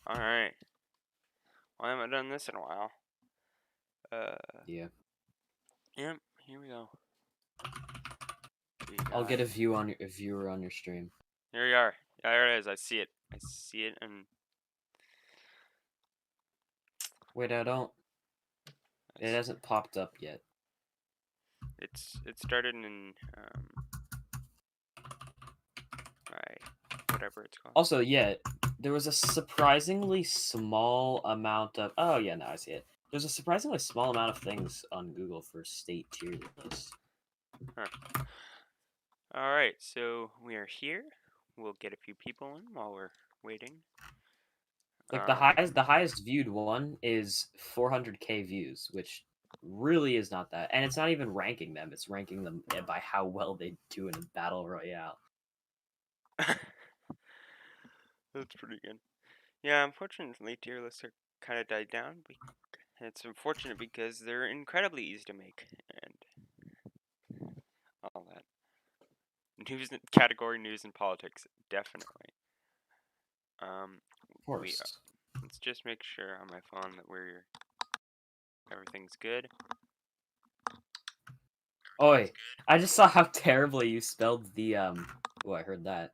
Alright. Well, I haven't done this in a while. Yeah. Yep, here we go. I'll get a viewer on your stream. Here we are. There it is. I see it. And Wait, I don't. It hasn't popped up yet. it started in alright, whatever it's called. Also, yeah, there was a surprisingly small amount of. Oh yeah, now I see it. There's a surprisingly small amount of things on Google for state tier lists. Huh. Alright, so we are here. We'll get a few people in while we're waiting. Like the highest viewed one is 400K views, which really is not that, and it's not even ranking them. It's ranking them by how well they do in a battle royale. That's pretty good. Yeah, unfortunately, tier lists are kind of died down. It's unfortunate because they're incredibly easy to make and all that. Category news and politics, definitely. Of course. Let's just make sure on my phone that everything's good. Oi, I just saw how terribly you spelled the Oh, I heard that.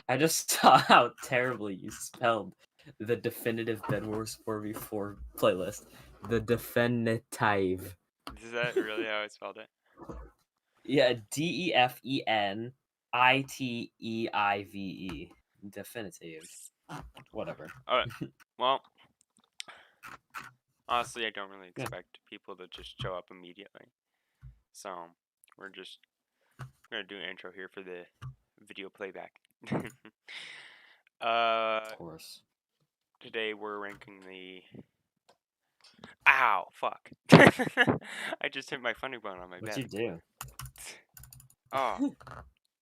I just saw how terribly you spelled the definitive Bed Wars 4v4 playlist. The definitive. Is that really how I spelled it? Yeah, DEFENITEIVE. Definitive. Whatever. Alright. Well, honestly, I don't really expect people to just show up immediately. So, we're gonna do an intro here for the video playback. Of course. Today we're ranking the... Ow! Fuck. I just hit my funny bone on my bed. What'd you do? Oh.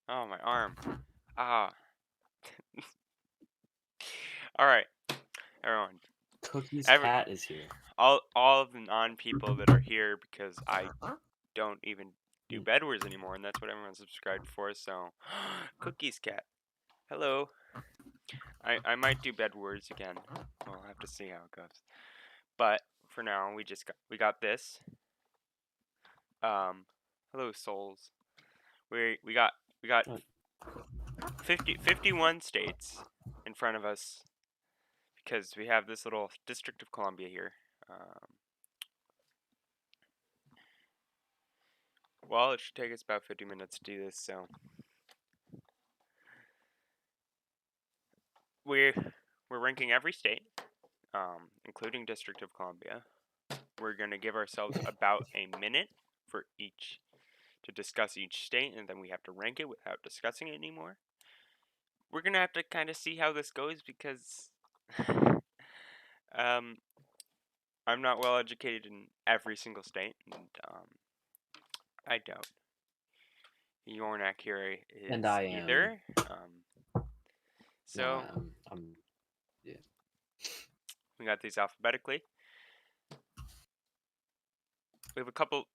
Oh, my arm. Ah. Alright. Everyone. Cookie's cat is here. All of the non-people that are here because I don't even do Bed Wars anymore, and that's what everyone's subscribed for, so... Cookie's cat. Hello. I might do Bed Wars again. We'll have to see how it goes. But for now, we got this. Hello souls. We got 51 states in front of us because we have this little District of Columbia here. Well, it should take us about 50 minutes to do this, so we're ranking every state, including District of Columbia. We're gonna give ourselves about a minute for each to discuss each state, and then we have to rank it without discussing it anymore. We're gonna have to kind of see how this goes because I'm not well educated in every single state, and I doubt Jornak here is and I am. either. So yeah. We got these alphabetically. We have a couple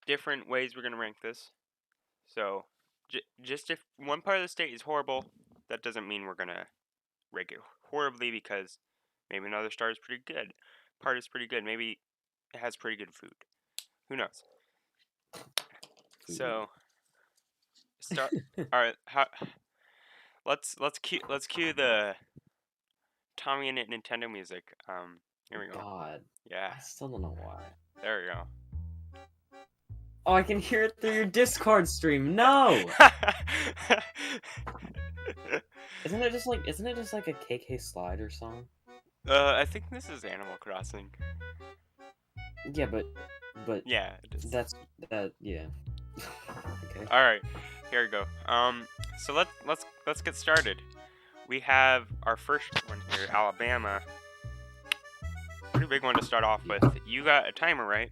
different ways we're gonna rank this. So just if one part of the state is horrible, that doesn't mean we're gonna rank it horribly because maybe another star is pretty good. Part is pretty good. Maybe it has pretty good food. Who knows? So start. All right. Let's cue the Tommy and Nintendo music. Here we go. God. Yeah. I still don't know why. There we go. Oh, I can hear it through your Discord stream. No. Isn't it just like a KK Slider song? I think this is Animal Crossing. Yeah, but yeah, it is. Yeah. Okay. All right, here we go. So let's get started. We have our first one here, Alabama. Pretty big one to start off with. You got a timer, right?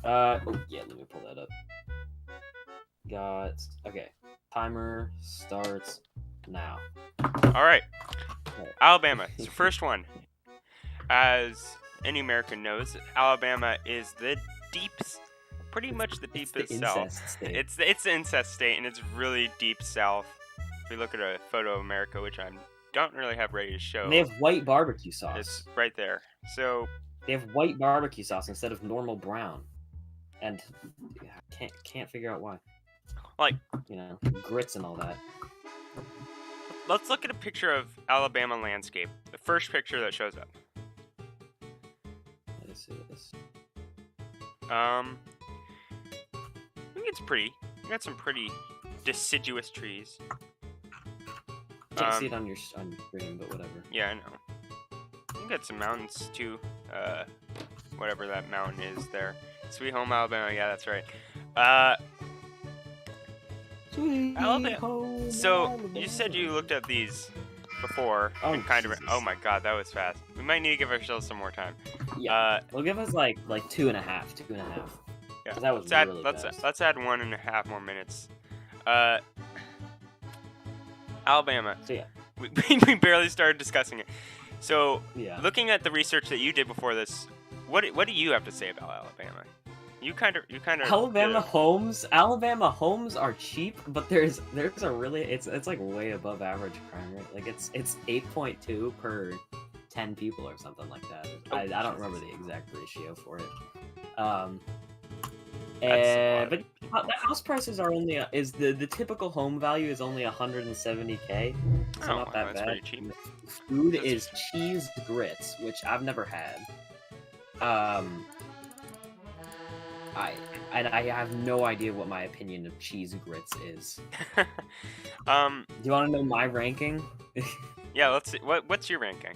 Yeah. Let me pull that up. Okay. Timer starts now. All right. Alabama. It's the first one. As any American knows, Alabama is the pretty much the deepest south. It's the incest state, and it's really deep south. If we look at a photo of America, which I'm don't really have ready to show. And they have white barbecue sauce. It's right there. So They have white barbecue sauce instead of normal brown, and I can't figure out why. Like, grits and all that. let's look at a picture of Alabama landscape. The first picture that shows up. Let us see this. I think it's pretty. You got some pretty deciduous trees. Can't see it on your screen, but whatever. Yeah, I know. You got some mountains too. Whatever that mountain is there. Sweet Home, Alabama. Yeah, that's right. Sweet Alabama. home So Alabama. you said you looked at these before and kind of. Jesus. Oh my God, that was fast. We might need to give ourselves some more time. Yeah. We'll give us like 2.5. Yeah. 'Cause that was really fast. Let's add 1.5 more minutes. Alabama. So yeah. We barely started discussing it. So Yeah. looking at the research that you did before this, what do you have to say about Alabama? You kind of Alabama homes are cheap, but there's a really it's like way above average crime rate. Like it's 8.2 per 10 people or something like that. I don't remember the exact ratio for it. But the house prices are only the typical home value is only 170K. So not that that's bad. pretty cheap. Food is cheese grits, which I've never had. I have no idea what my opinion of cheese grits is. Do you want to know my ranking? Yeah, let's see. What's your ranking?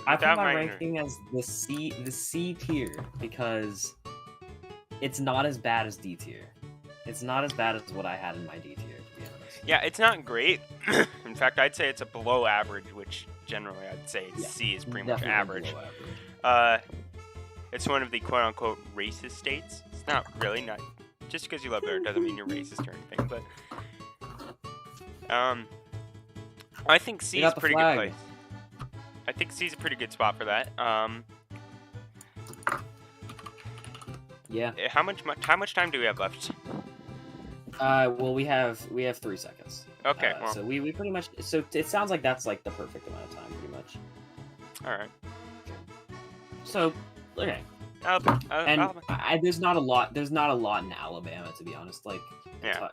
I put Without my my- ranking as the C tier because it's not as bad as D tier. It's not as bad as what I had in my D tier, to be honest. Yeah, it's not great. In fact, I'd say it's a below average, which generally I'd say Yeah, C is pretty much Definitely average. below average. It's one of the quote-unquote racist states. It's not really, not just because you live there doesn't mean you're racist or anything, but I think C is a pretty good place. I think C is a pretty good spot for that. Yeah. How much time do we have left? Well, we have 3 seconds. Okay, well, So we pretty much. So it sounds like that's like the perfect amount of time, pretty much. all right. So okay. And there's not a lot. There's not a lot in Alabama, to be honest. Like, Yeah.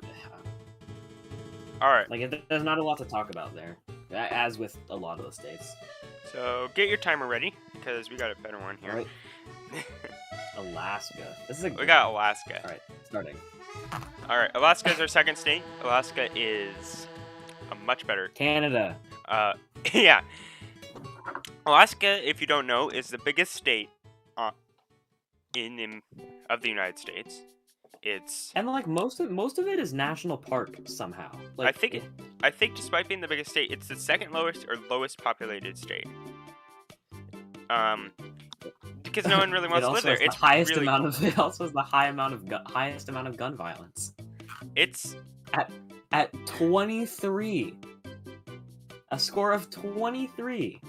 All right. like there's not a lot to talk about there, as with a lot of the states. So get your timer ready because we got a better one here. All right. Alaska. This is a. We got Alaska. All right, starting. All right, Alaska is our second state. Alaska is a much better. Canada. Yeah. Alaska, if you don't know, is the biggest state of the United States. It's. And like most of it is national park somehow. Like, I think despite being the biggest state, it's the second lowest populated state. Because no one really wants to live there. It's highest really amount of. It also has the highest amount of gun violence. It's at 23. A score of 23.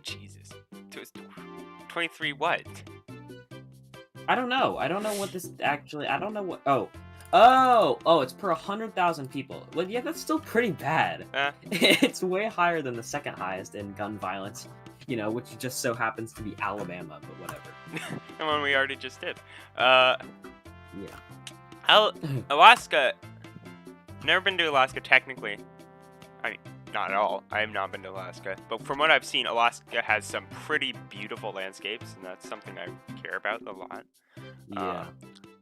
Jesus. So it's 23 what? I don't know. I don't know what this actually. I don't know what. Oh! It's per 100,000 people. Well, yeah, that's still pretty bad. It's way higher than the second highest in gun violence. Which just so happens to be Alabama, but whatever. The one we already just did. Yeah. Alaska. Never been to Alaska technically. I mean, not at all. I have not been to Alaska. But from what I've seen, Alaska has some pretty beautiful landscapes, and that's something I care about a lot. Yeah.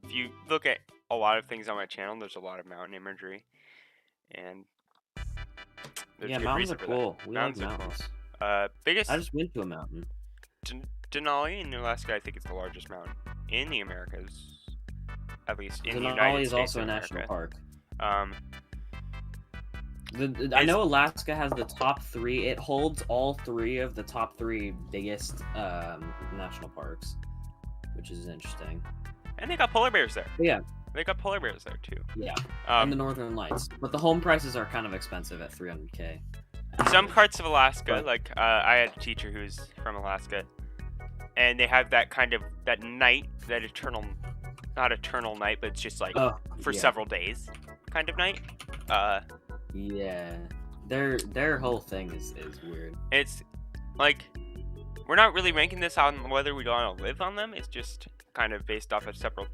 If you look at a lot of things on my channel, there's a lot of mountain imagery. And there's Yeah, good mountains are reason for that. cool. We like Mountains are cool. mountains. Biggest I just went to a mountain. Denali in Alaska, I think it's the largest mountain in the Americas, at least in the Denali United is States also a of national America. park. I know Alaska has the top 3. It holds all 3 of the top 3 biggest national parks, which is interesting. And they got polar bears there. But yeah. They got polar bears there too. Yeah. And the Northern Lights. But the home prices are kind of expensive at 300K. Some parts of Alaska, But- like I had a teacher who's from Alaska, and they have that kind of that night, that eternal, not eternal night, but it's just like for yeah. several days kind of night. Yeah. Their whole thing is weird. It's like we're not really ranking this on whether we want to live on them. It's just kind of based off of several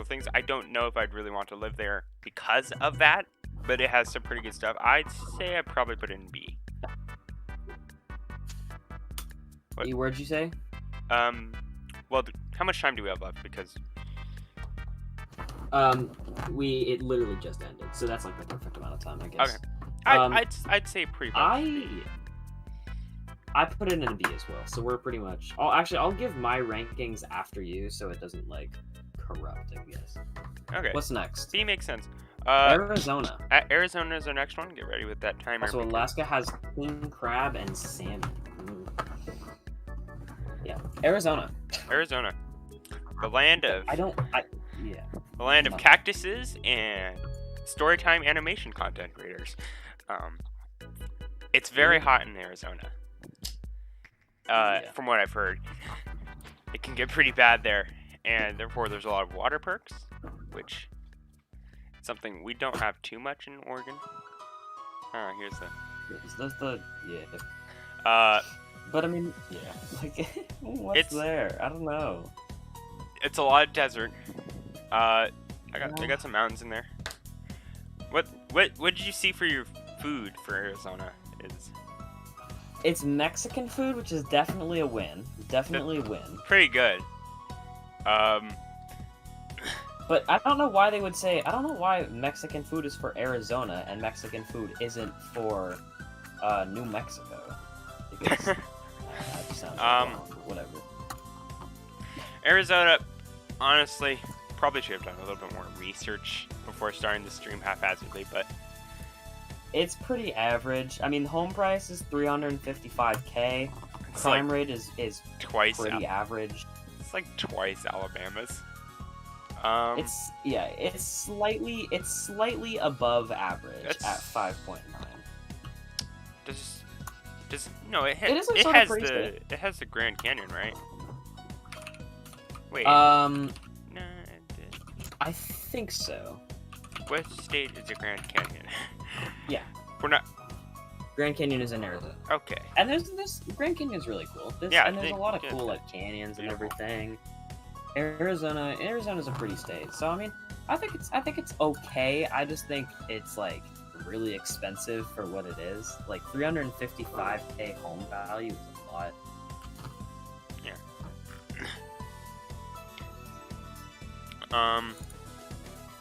things. I don't know if I'd really want to live there because of that, but it has some pretty good stuff. I'd say I'd probably put it in B. What? Where'd you say? Well, how much time do we have left? Because it literally just ended, so that's like the perfect amount of time, I guess. okay, I'd say pretty much B. I put it in a B as well, so we're pretty much. I'll give my rankings after you, so it doesn't like corrupt, I guess. Okay. What's next? B makes sense. Arizona. Arizona is our next one. Get ready with that timer. So Alaska has king crab and salmon. Yeah, Arizona. The land of the land of cactuses and storytime animation content creators. It's very hot in Arizona. From what I've heard, it can get pretty bad there, and therefore there's a lot of water perks, which is something we don't have too much in Oregon. That's the But I mean, like, what's there? I don't know. It's a lot of desert. I got some mountains in there. What did you see for your food for Arizona? It's Mexican food, which is definitely a win. Definitely a win. Pretty good. But I don't know why they would say. I don't know why Mexican food is for Arizona and Mexican food isn't for New Mexico. Because that just sounds wrong. Whatever. Arizona, honestly, probably should have done a little bit more research before starting the stream haphazardly, but it's pretty average. I mean, home price is $355K. Crime rate is twice pretty average. It's like twice Alabama's. It's slightly above average at 5.9. It has the Grand Canyon, right? Wait. I think so. What state is the Grand Canyon? Yeah. We're not. Grand Canyon is in Arizona. Okay. And there's this Grand Canyon's really cool. And there's a lot of cool like canyons and everything. Arizona's a pretty state. So I mean, I think it's okay. I just think it's like really expensive for what it is. Like $355K home value is a lot. Yeah.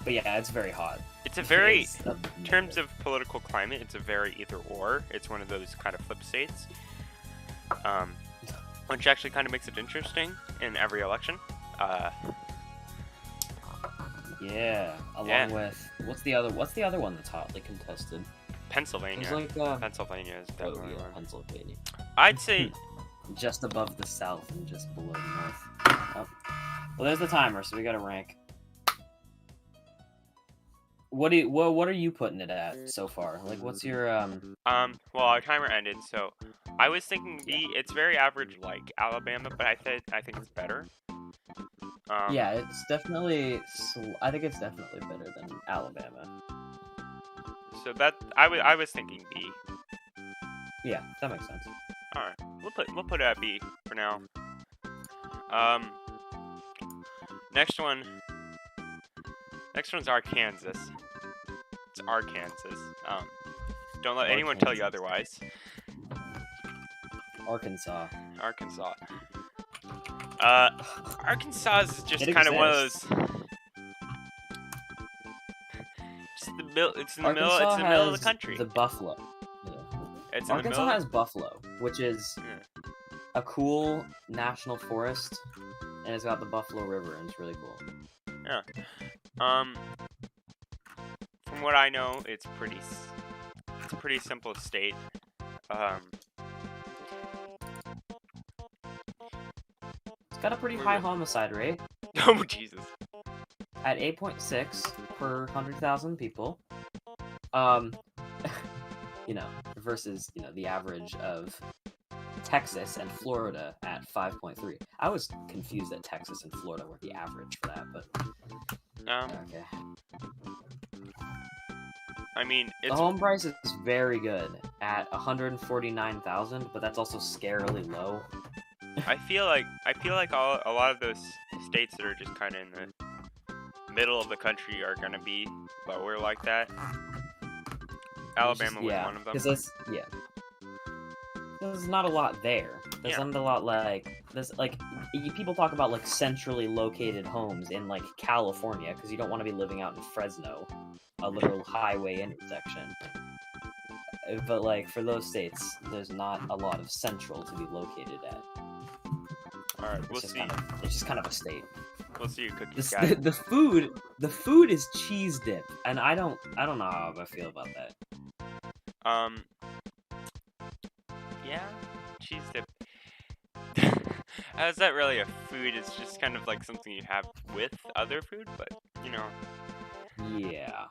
But yeah, it's very hot. It's a very, in terms of political climate, it's a very either or. It's one of those kind of flip states, which actually kind of makes it interesting in every election. Along with what's the other one that's hotly contested? Pennsylvania. Pennsylvania is definitely one. Pennsylvania. I'd say just above the South and just below the North. Oh. Well, there's the timer, so we got to rank. What are you putting it at so far? Like, what's your well, our timer ended, so I was thinking B. It's very average, like Alabama, but I think it's better. Yeah, it's definitely. I think it's definitely better than Alabama. So that I was thinking B. Yeah, that makes sense. All right, we'll put it at B for now. Next one's Arkansas. It's Arkansas. Don't let anyone tell you otherwise. Arkansas. Arkansas is just kind of one of those. It's in the middle of the country. The buffalo. Yeah. Arkansas has buffalo, which is a cool national forest, and it's got the Buffalo River, and it's really cool. Yeah. From what I know, it's a pretty simple state. It's got a pretty high homicide rate. Oh Jesus! At 8.6 per 100,000 people. Versus the average of Texas and Florida at 5.3. I was confused that Texas and Florida were the average for that, but okay. I mean, the home price is very good at 149,000, but that's also scarily low. I feel like a lot of those states that are just kind of in the middle of the country are gonna be lower like that. Alabama was one of them. Because there's not a lot there. There's not a lot people talk about like centrally located homes in like California because you don't want to be living out in Fresno, a literal highway intersection. But like for those states, there's not a lot of central to be located at. All right, we'll see. It's just kind of a state. We'll see you cookies guy. The food is cheese dip, and I don't know how I feel about that. Yeah, cheese dip. How is that really a food? It's just kind of like something you have with other food, but you know. Yeah.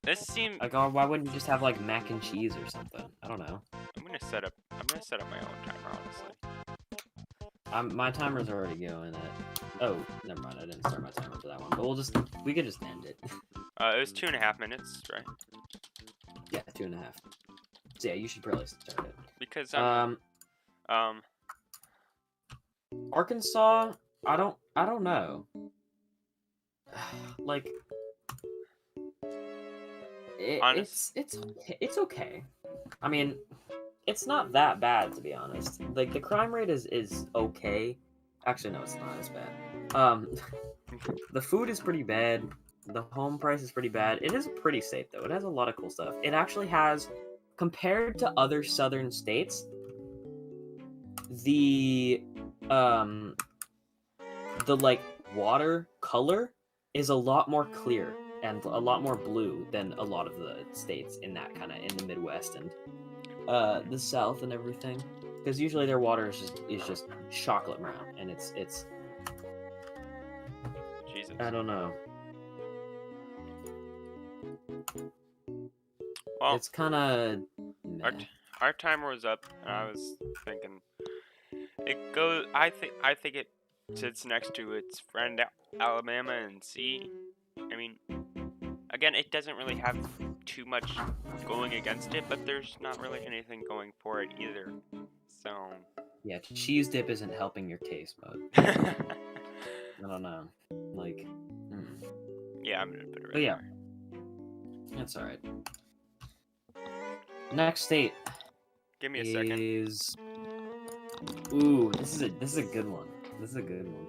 This seems like, oh, why wouldn't you just have like mac and cheese or something? I don't know. I'm gonna set up my own timer, honestly. My timer's already going at. Oh, never mind. I didn't start my timer for that one. But we could just end it. It was 2.5 minutes, right? Yeah, 2.5. So yeah, you should probably start it. Because Arkansas, I don't know. Like it's okay. I mean, it's not that bad, to be honest. Like the crime rate is okay. Actually, no, it's not as bad. The food is pretty bad. The home price is pretty bad. It is pretty safe though. It has a lot of cool stuff. It actually has, compared to other southern states, the like water color is a lot more clear and a lot more blue than a lot of the states in that kind of in the Midwest and the South and everything. Because usually their water is just chocolate brown, and it's Jesus. I don't know. Well, it's kind of our timer was up, and I was thinking it goes. I think it sits next to its friend Alabama and C. I mean, again, it doesn't really have too much going against it, but there's not really anything going for it either. So yeah, cheese dip isn't helping your case, but I don't know. Like, yeah, I'm gonna put it right but yeah, there. That's all right. Next state. Give me a second. Ooh, this is a good one. This is a good one.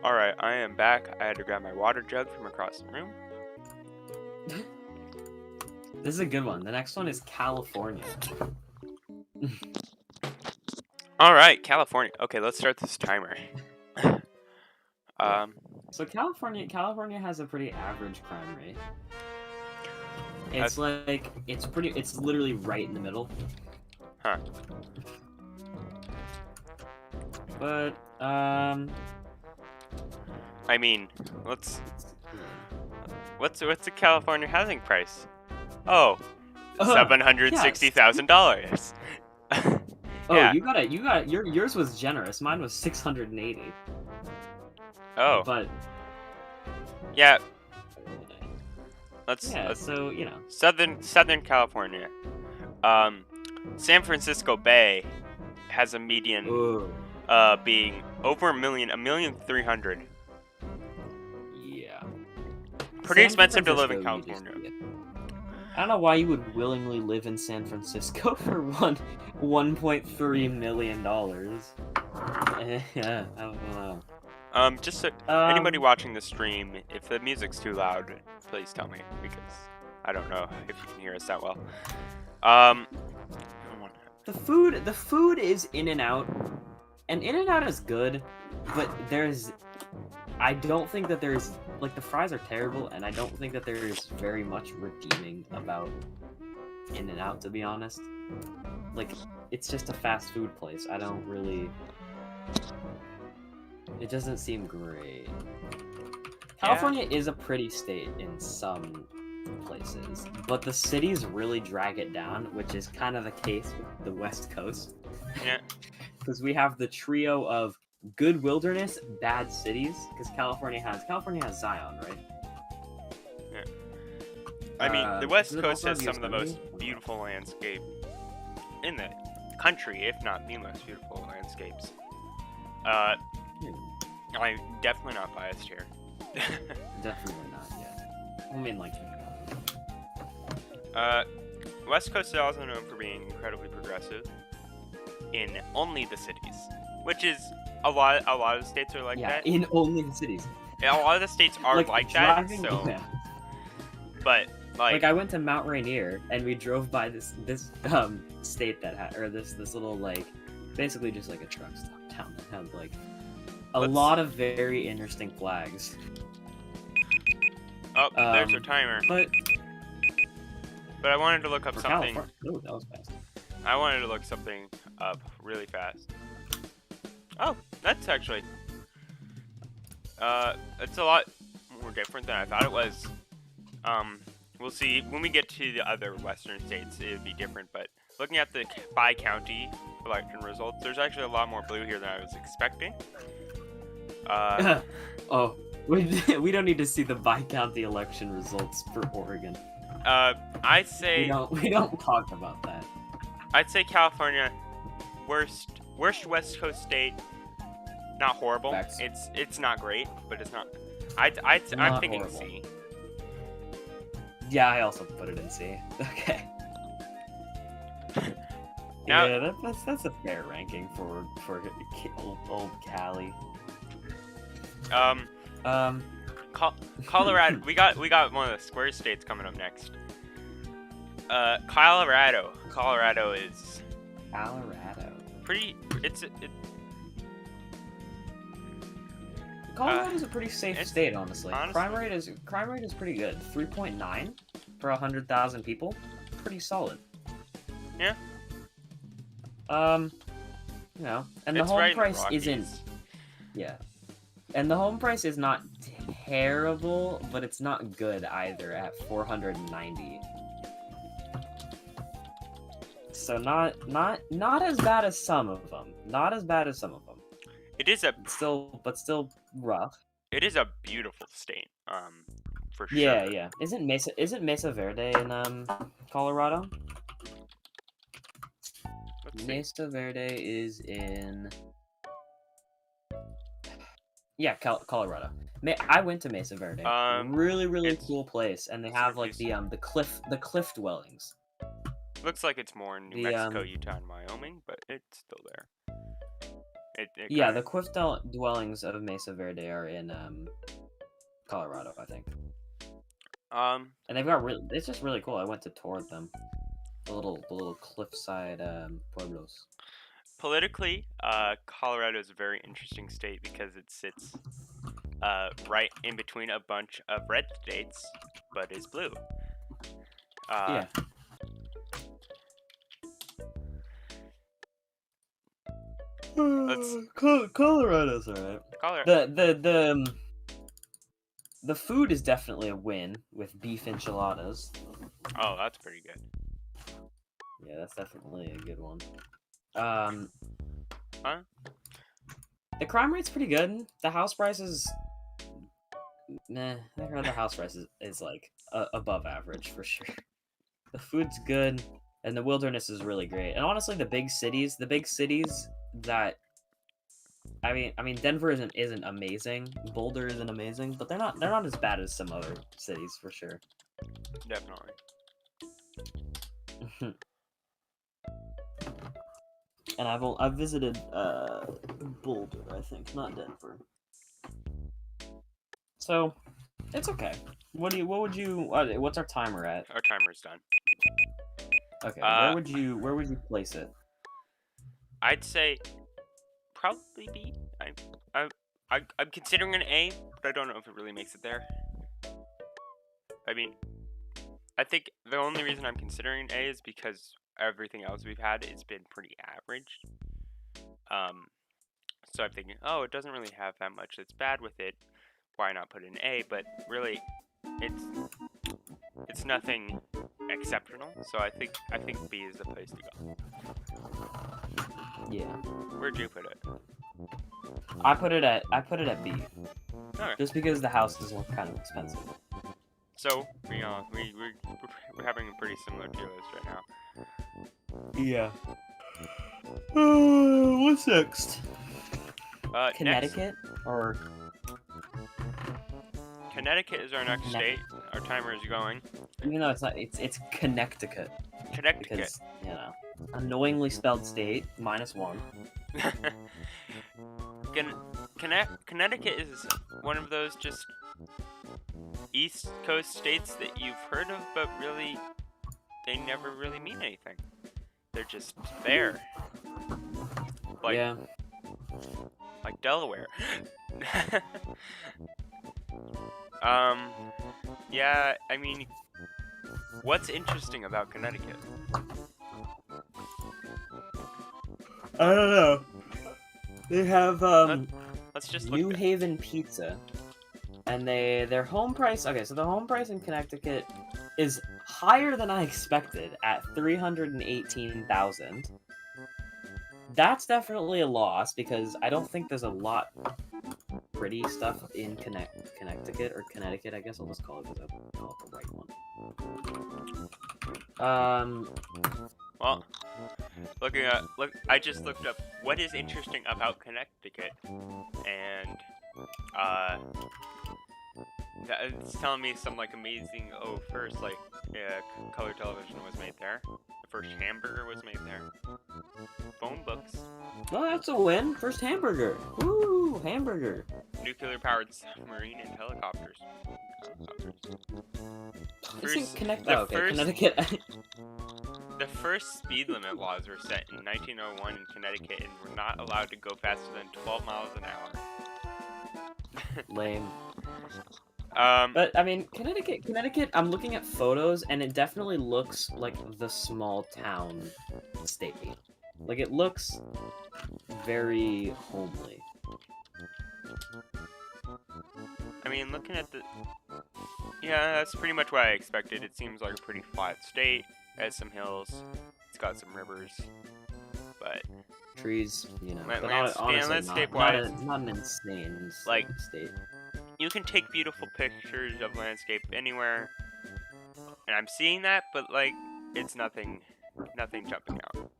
All right, I am back. I had to grab my water jug from across the room. This is a good one. The next one is California. All right, California. Okay, let's start this timer. So California has a pretty average crime rate. It's it's literally right in the middle. Huh. But I mean, what's the California housing price? Oh, $760,000. Oh, yeah. you got yours was generous. Mine was 680. Oh. But yeah. So, you know. Southern California. San Francisco Bay has a median being over $1,300,000. Yeah. Pretty expensive to live in California. I don't know why you would willingly live in San Francisco for $1.3 million. Yeah, I don't know. Just so anybody watching the stream, if the music's too loud, please tell me, because I don't know if you can hear us that well. The food is In-N-Out, and In-N-Out is good, but I don't think that there's, like, the fries are terrible, and I don't think that there's very much redeeming about In-N-Out, to be honest. Like, it's just a fast food place. I don't really... It doesn't seem great. California is a pretty state in some places, but the cities really drag it down, which is kind of the case with the West Coast. Yeah. Because we have the trio of good wilderness, bad cities. Because California has Zion, right? Yeah. I mean, the West does it Coast also has have some of the most beautiful landscape in the country, if not the most beautiful landscapes. I'm definitely not biased here. Definitely not. Yeah. I mean, like. West Coast is also known for being incredibly progressive in only the cities, which is a lot of states are like that. In only the cities. A lot of the states are like that. So, yeah. but like I went to Mount Rainier and we drove by this state that had, or this little like, basically just like a truck stop town that had like a lot of very interesting flags. Oh, there's our timer. But I wanted to look up something. Ooh, that was fast. I wanted to look something up really fast. Oh, that's actually it's a lot more different than I thought it was. We'll see when we get to the other western states, it would be different. But looking at the by county election results, there's actually a lot more blue here than I was expecting. Oh, we don't need to see the by county election results for Oregon. I'd say we don't talk about that. I'd say California, worst West Coast state. Not horrible. Facts. It's not great, but it's not. I'm thinking horrible. C. Yeah, I also put it in C. Okay. Now, yeah, that's a fair ranking for old Cali. Colorado. we got one of the square states coming up next. Colorado. Colorado is pretty. Colorado's a pretty safe state, honestly. Crime rate is pretty good. 3.9 for 100,000 people. Pretty solid. Yeah. You know, and the home price isn't. Yeah. And the home price is not terrible, but it's not good either at 490. So not as bad as some of them. Not as bad as some of them. It is still rough. It is a beautiful state. For sure. Yeah, yeah. Isn't Mesa Verde in Colorado? Mesa Verde is in. Yeah, Colorado. I went to Mesa Verde. Really cool place, and they have like the cliff dwellings. Looks like it's more in New Mexico, Utah, and Wyoming, but it's still there. Yeah, the cliff dwellings of Mesa Verde are in Colorado, I think. And they've got it's just really cool. I went to tour them. The little cliffside pueblos. Politically, Colorado is a very interesting state because it sits right in between a bunch of red states, but is blue. Yeah. Colorado's alright. The food is definitely a win with beef enchiladas. Oh, that's pretty good. Yeah, that's definitely a good one. The crime rate's pretty good. The house price is I heard the house price is like above average for sure. The food's good, and the wilderness is really great. And honestly, the big cities that I mean, Denver isn't amazing. Boulder isn't amazing, but they're not as bad as some other cities for sure. Definitely. And I've visited Boulder, I think, not Denver. So it's okay. What's our timer at? Our timer's done. Okay, where would you place it? I'd say probably B. I'm considering an A, but I don't know if it really makes it there. I mean, I think the only reason I'm considering A is because everything else we've had has been pretty average. So I'm thinking, oh, it doesn't really have that much that's bad with it. Why not put an A? But really, it's nothing exceptional. So I think B is the place to go. Yeah. Where'd you put it? I put it at B, Okay. just because the houses look kind of expensive. So we're having a pretty similar tier list right now. Yeah. What's next? Connecticut or Connecticut is our next state. Our timer is going. even though it's not, it's Connecticut Connecticut. because annoyingly spelled state -1. Connecticut is one of those just East Coast states that you've heard of, but really, they never really mean anything. They're just there. Like Delaware. Yeah, I mean, what's interesting about Connecticut? I don't know. They have Let's just look New Haven Pizza, and their home price. Okay, so the home price in Connecticut is higher than I expected at $318,000. That's definitely a loss because I don't think there's a lot pretty stuff in Connecticut or Connecticut. I guess I'll just call it because I call it the right one. Well, I just looked up what is interesting about Connecticut, and it's telling me some like amazing. Oh, first like color television was made there. The first hamburger was made there. Phone books. Well, that's a win. First hamburger. Woo, hamburger. Nuclear powered submarine and helicopters. Connecticut. The first speed limit laws were set in 1901 in Connecticut and were not allowed to go faster than 12 miles an hour. Lame. Um, But I mean, Connecticut. I'm looking at photos, and it definitely looks like the small town state. Like it looks very homely. I mean, looking at the... Yeah, that's pretty much what I expected. It seems like a pretty flat state. It has some hills. It's got some rivers. But... Trees, you know. But Landscape-wise, not an insane like, state. You can take beautiful pictures of landscape anywhere. And I'm seeing that, but, like, it's nothing jumping out.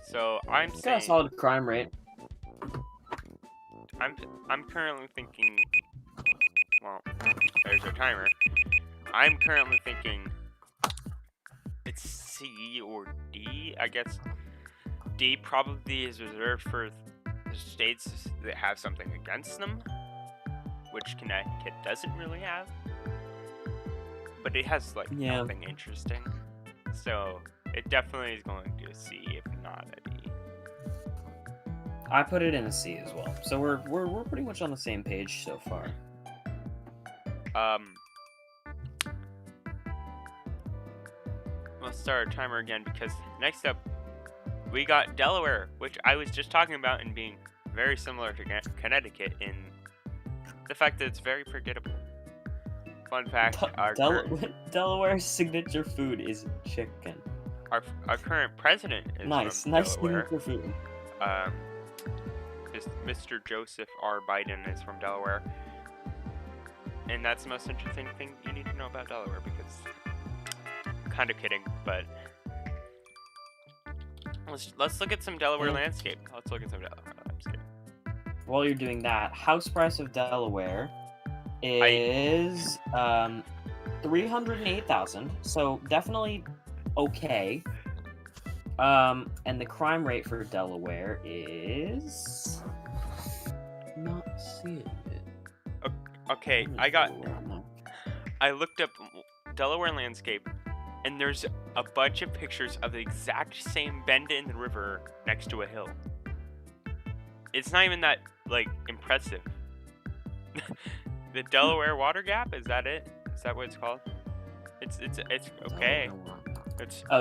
So, I'm saying... Got a solid crime rate. I'm currently thinking... Well, there's our timer. I'm currently thinking it's C or D. I guess D probably is reserved for the states that have something against them, which Connecticut doesn't really have. But it has like nothing interesting, so it definitely is going to a C, if not a D. I put it in a C as well. So we're pretty much on the same page so far. Let's start our timer again because next up we got Delaware, which I was just talking about and being very similar to Connecticut in the fact that it's very forgettable. Fun fact: Delaware's signature food is chicken. Our current president is nice Delaware. Signature food. Mr. Joseph R. Biden is from Delaware. And that's the most interesting thing you need to know about Delaware because I'm kind of kidding, but let's look at some Delaware landscape. While you're doing that, house price of Delaware is $308,000, so definitely okay. And the crime rate for Delaware is not seeing it. Okay, I looked up Delaware landscape, and there's a bunch of pictures of the exact same bend in the river next to a hill. It's not even that, like, impressive. The Delaware Water Gap, is that it? Is that what it's called? It's okay.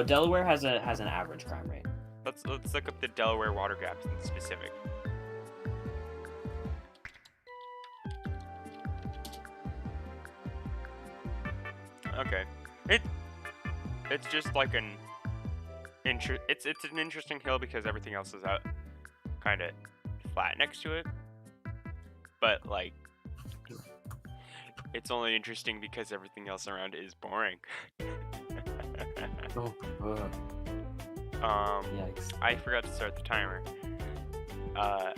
Delaware has an average crime rate. Let's look up the Delaware Water Gaps in specific. Okay, it's just like it's an interesting hill because everything else is out kind of flat next to it. But like, it's only interesting because everything else around it is boring. Oh, yikes. I forgot to start the timer. I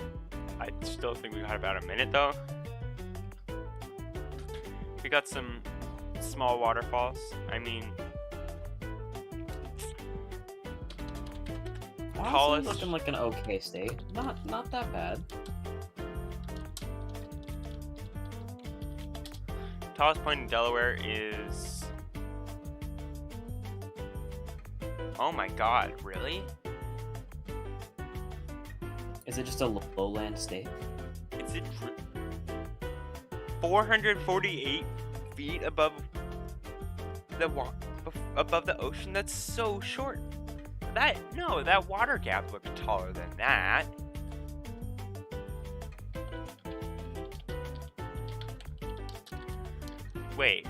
still think we got about a minute though. We got some small waterfalls. I mean, Honestly, looking like an okay state. Not that bad. Tallest point in Delaware is... Oh my god, really? Is it just a lowland state? Is it 448 feet above the ocean? That's so short. That water gap looked taller than that. Wait.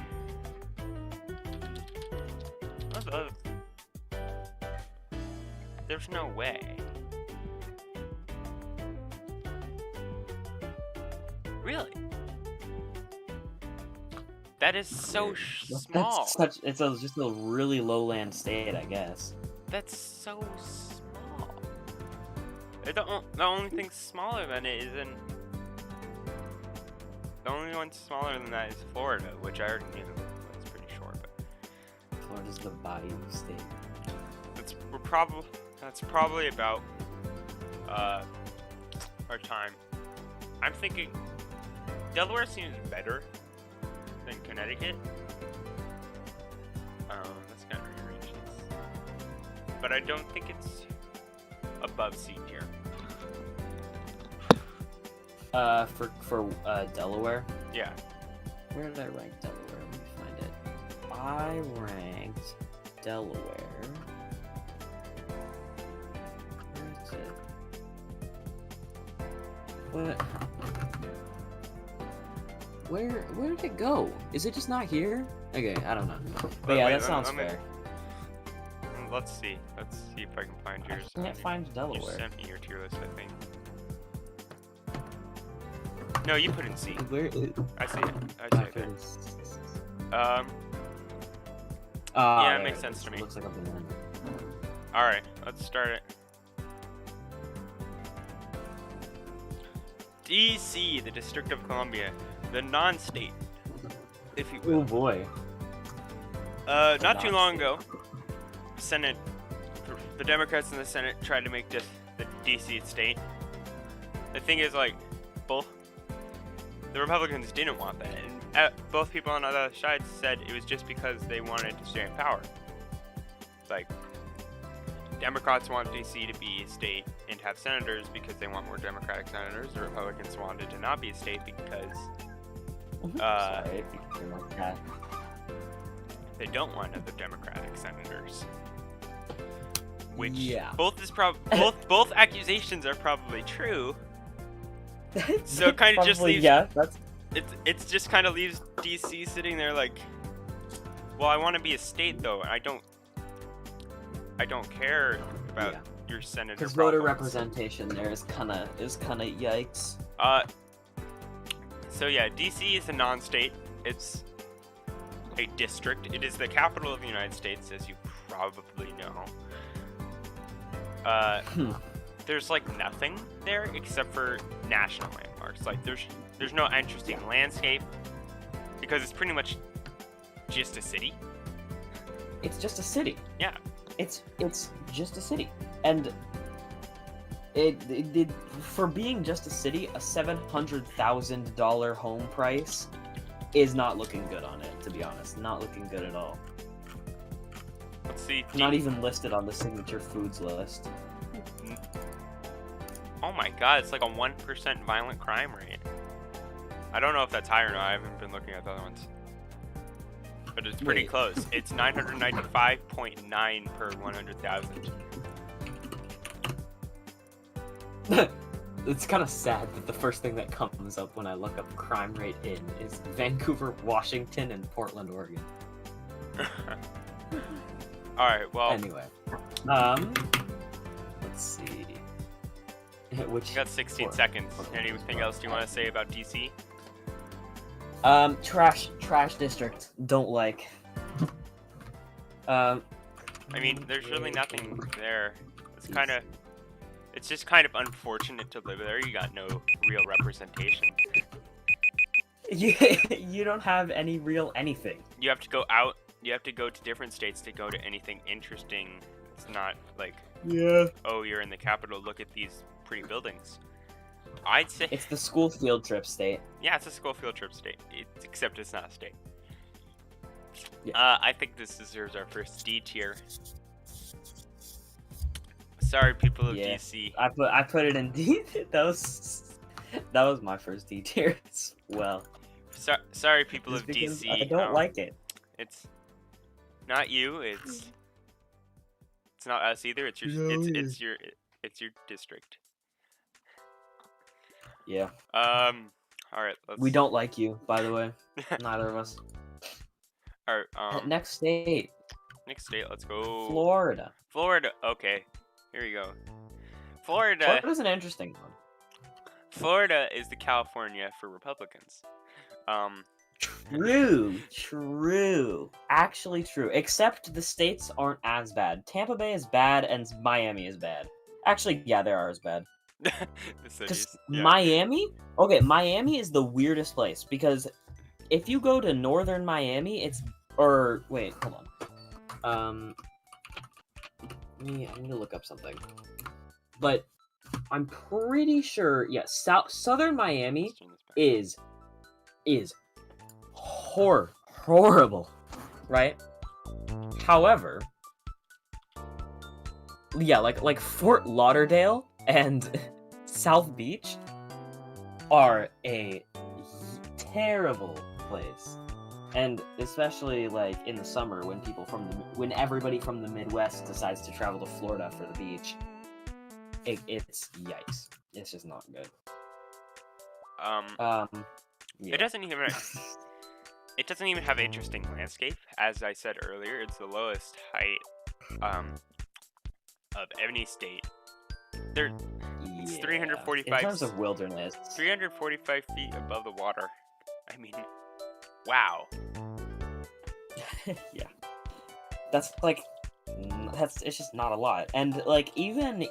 There's no way. Really? That is so small. It's just a really lowland state, I guess. That's so small. The only thing smaller than it is in... The only one smaller than that is Florida, which I already knew was pretty short. But Florida's the bayou state. That's probably about our time. I'm thinking Delaware seems better than Connecticut. That's kind of reaches. But I don't think it's above C tier. For Delaware? Yeah. Where did I rank Delaware? Let me find it. I ranked Delaware. Where is it? What? Where did it go? Is it just not here? Okay, I don't know. But yeah, that sounds fair. Let's see. Let's see if I can find yours. I can't find Delaware. You sent me your tier list, I think. No, you put in C. Where is it? I see it. I see it there. Yeah, it makes sense to me. Looks like a banana. Alright, let's start it. DC, the District of Columbia, the non-state, if you will. Oh boy. Not too long ago, the Democrats in the Senate tried to make this the DC state. The thing is, like, the Republicans didn't want that, and both people on other sides said it was just because they wanted to stay in power. It's like, Democrats want DC to be a state and have senators because they want more Democratic senators. The Republicans wanted to not be a state because Sorry, if you're like that. They don't want other Democratic senators. Which yeah. both accusations are probably true. So it kind of just leaves it's just kind of leaves DC sitting there like, well, I want to be a state though. I don't care about your senator. Because voter representation there is kind of yikes. So yeah, DC is a non-state. It's a district. It is the capital of the United States, as you probably know. There's like nothing there except for national landmarks. Like there's no interesting landscape because it's pretty much just a city. It's just a city. Yeah. It's just a city, and it for being just a city, a $700,000 home price is not looking good on it. To be honest, not looking good at all. Let's see. Not even listed on the signature foods list. Oh my god, it's like a 1% violent crime rate. I don't know if that's high or not. I haven't been looking at the other ones. But it's pretty close. It's 995.9 per 100,000. It's kind of sad that the first thing that comes up when I look up crime rate in is Vancouver, Washington, and Portland, Oregon. Alright, well... Anyway. Let's see. Which You got 16 for- seconds. Anything else you want to say about DC? Trash district. Don't like. I mean, there's really nothing there. It's just kind of unfortunate to live there. You got no real representation. You don't have any real anything. You have to go out. You have to go to different states to go to anything interesting. It's not like, Yeah. oh, you're in the capital. Look at these pretty buildings. I'd say It's the school field trip state. yeah, it's a school field trip state. Except it's not a state. Yeah. I think this deserves our first D tier. Sorry, people of Yeah. DC. I put it in D. That was my first D tier as well. Sorry, people Just of because DC. I don't like it. It's not you. It's not us either. It's your No, it's your district. Yeah. All right. We don't like you, by the way. Neither of us. All right. Next state, Next state. Let's go. Florida. Florida. Okay. Here we go. Florida. Florida's an interesting one. Florida is the California for Republicans. True. Actually true. Except the states aren't as bad. Tampa Bay is bad and Miami is bad. Actually, yeah, they are as bad. The Because cities. Yeah. Miami is the weirdest place because if you go to northern Miami, wait, hold on. I need to look up something. But I'm pretty sure, yeah, southern Miami Let's turn this back. is horrible, right? However, yeah, like Fort Lauderdale and South Beach are a terrible place, and especially like in the summer when everybody from the Midwest decides to travel to Florida for the beach, it's yikes. It's just not good. Yeah. It doesn't even have interesting landscape. As I said earlier, it's the lowest height of any state. It's 345 in terms of wilderness. 345 feet above the water. I mean, wow. Yeah. It's just not a lot. And like even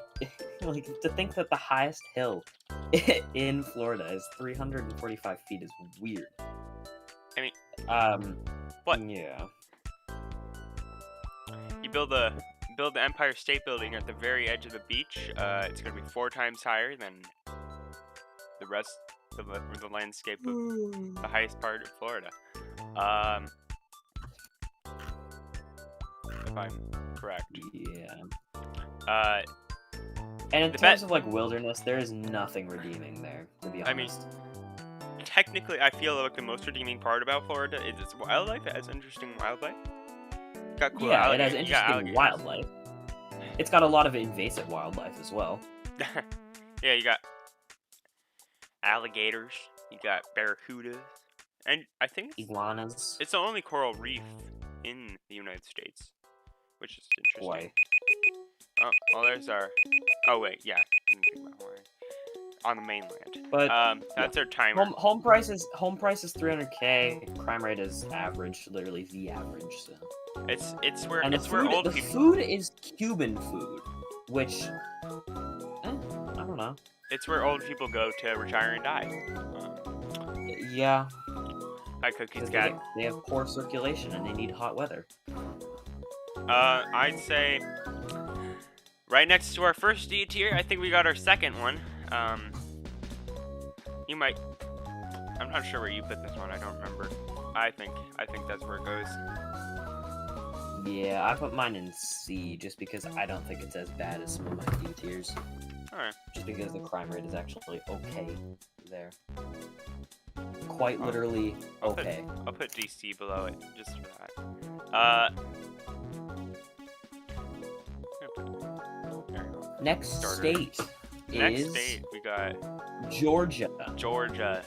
like to think that the highest hill in Florida is 345 feet is weird. I mean, what? Yeah. You build the Empire State Building at the very edge of the beach. It's gonna be 4 times higher than the rest of the landscape of the highest part of Florida. If I'm correct. Yeah. And in terms of like wilderness, there is nothing redeeming there, to be honest. I mean, technically, I feel like the most redeeming part about Florida is its wildlife. It has interesting wildlife. Got cool yeah, it has interesting wildlife. It's got a lot of invasive wildlife as well. Yeah, you got alligators, you got barracudas, and I think Iguanas. it's the only coral reef in the United States, which is interesting. Why? Oh, well, there's our. Oh wait, yeah, on the mainland. But that's our timer. home price is $300K. Crime rate is average, literally the average. So. It's where And where old the people. food is Cuban food, which I don't know. It's where old people go to retire and die. Yeah, Hi, Cookies 'cause Cat. they have poor circulation and they need hot weather. I'd say right next to our first D tier, I think we got our second one. You might. I'm not sure where you put this one. I don't remember. I think that's where it goes. Yeah, I put mine in C just because I don't think it's as bad as some of my D tiers. Alright. Just because the crime rate is actually okay there. Quite literally okay. I'll put DC below it just for that. There you go. Next Starter. state Next is state we got Georgia. Georgia.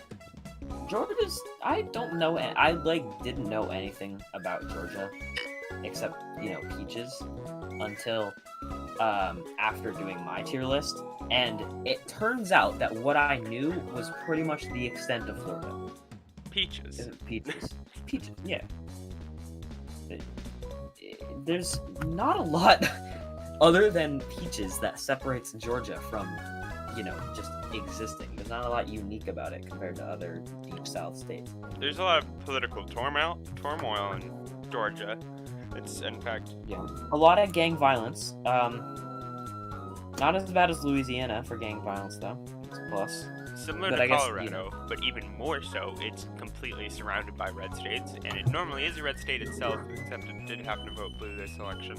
Georgia's I don't know I didn't know anything about Georgia. except peaches, until after doing my tier list, and it turns out that what I knew was pretty much the extent of Florida. Peaches. Peaches, yeah. There's not a lot other than peaches that separates Georgia from, just existing. There's not a lot unique about it compared to other deep south states. There's a lot of political turmoil in Georgia. It's, in fact... Yeah. A lot of gang violence. Not as bad as Louisiana for gang violence, though. It's a plus. Similar But to I guess, Colorado, but even more so, it's completely surrounded by red states, and it normally is a red state itself, except it did happen to vote blue this election.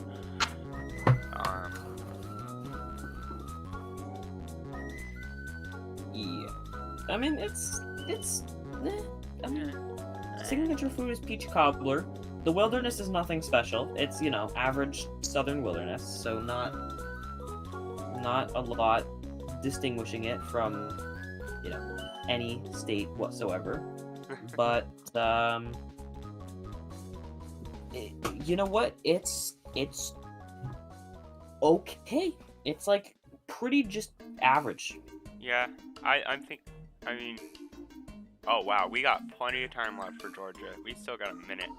Yeah. I mean, it's signature food is peach cobbler. The wilderness is nothing special. It's, average southern wilderness, so not a lot distinguishing it from, any state whatsoever. But, you know what? It's okay. It's, like, pretty just average. Yeah, I mean... Oh, wow, we got plenty of time left for Georgia. We still got a minute.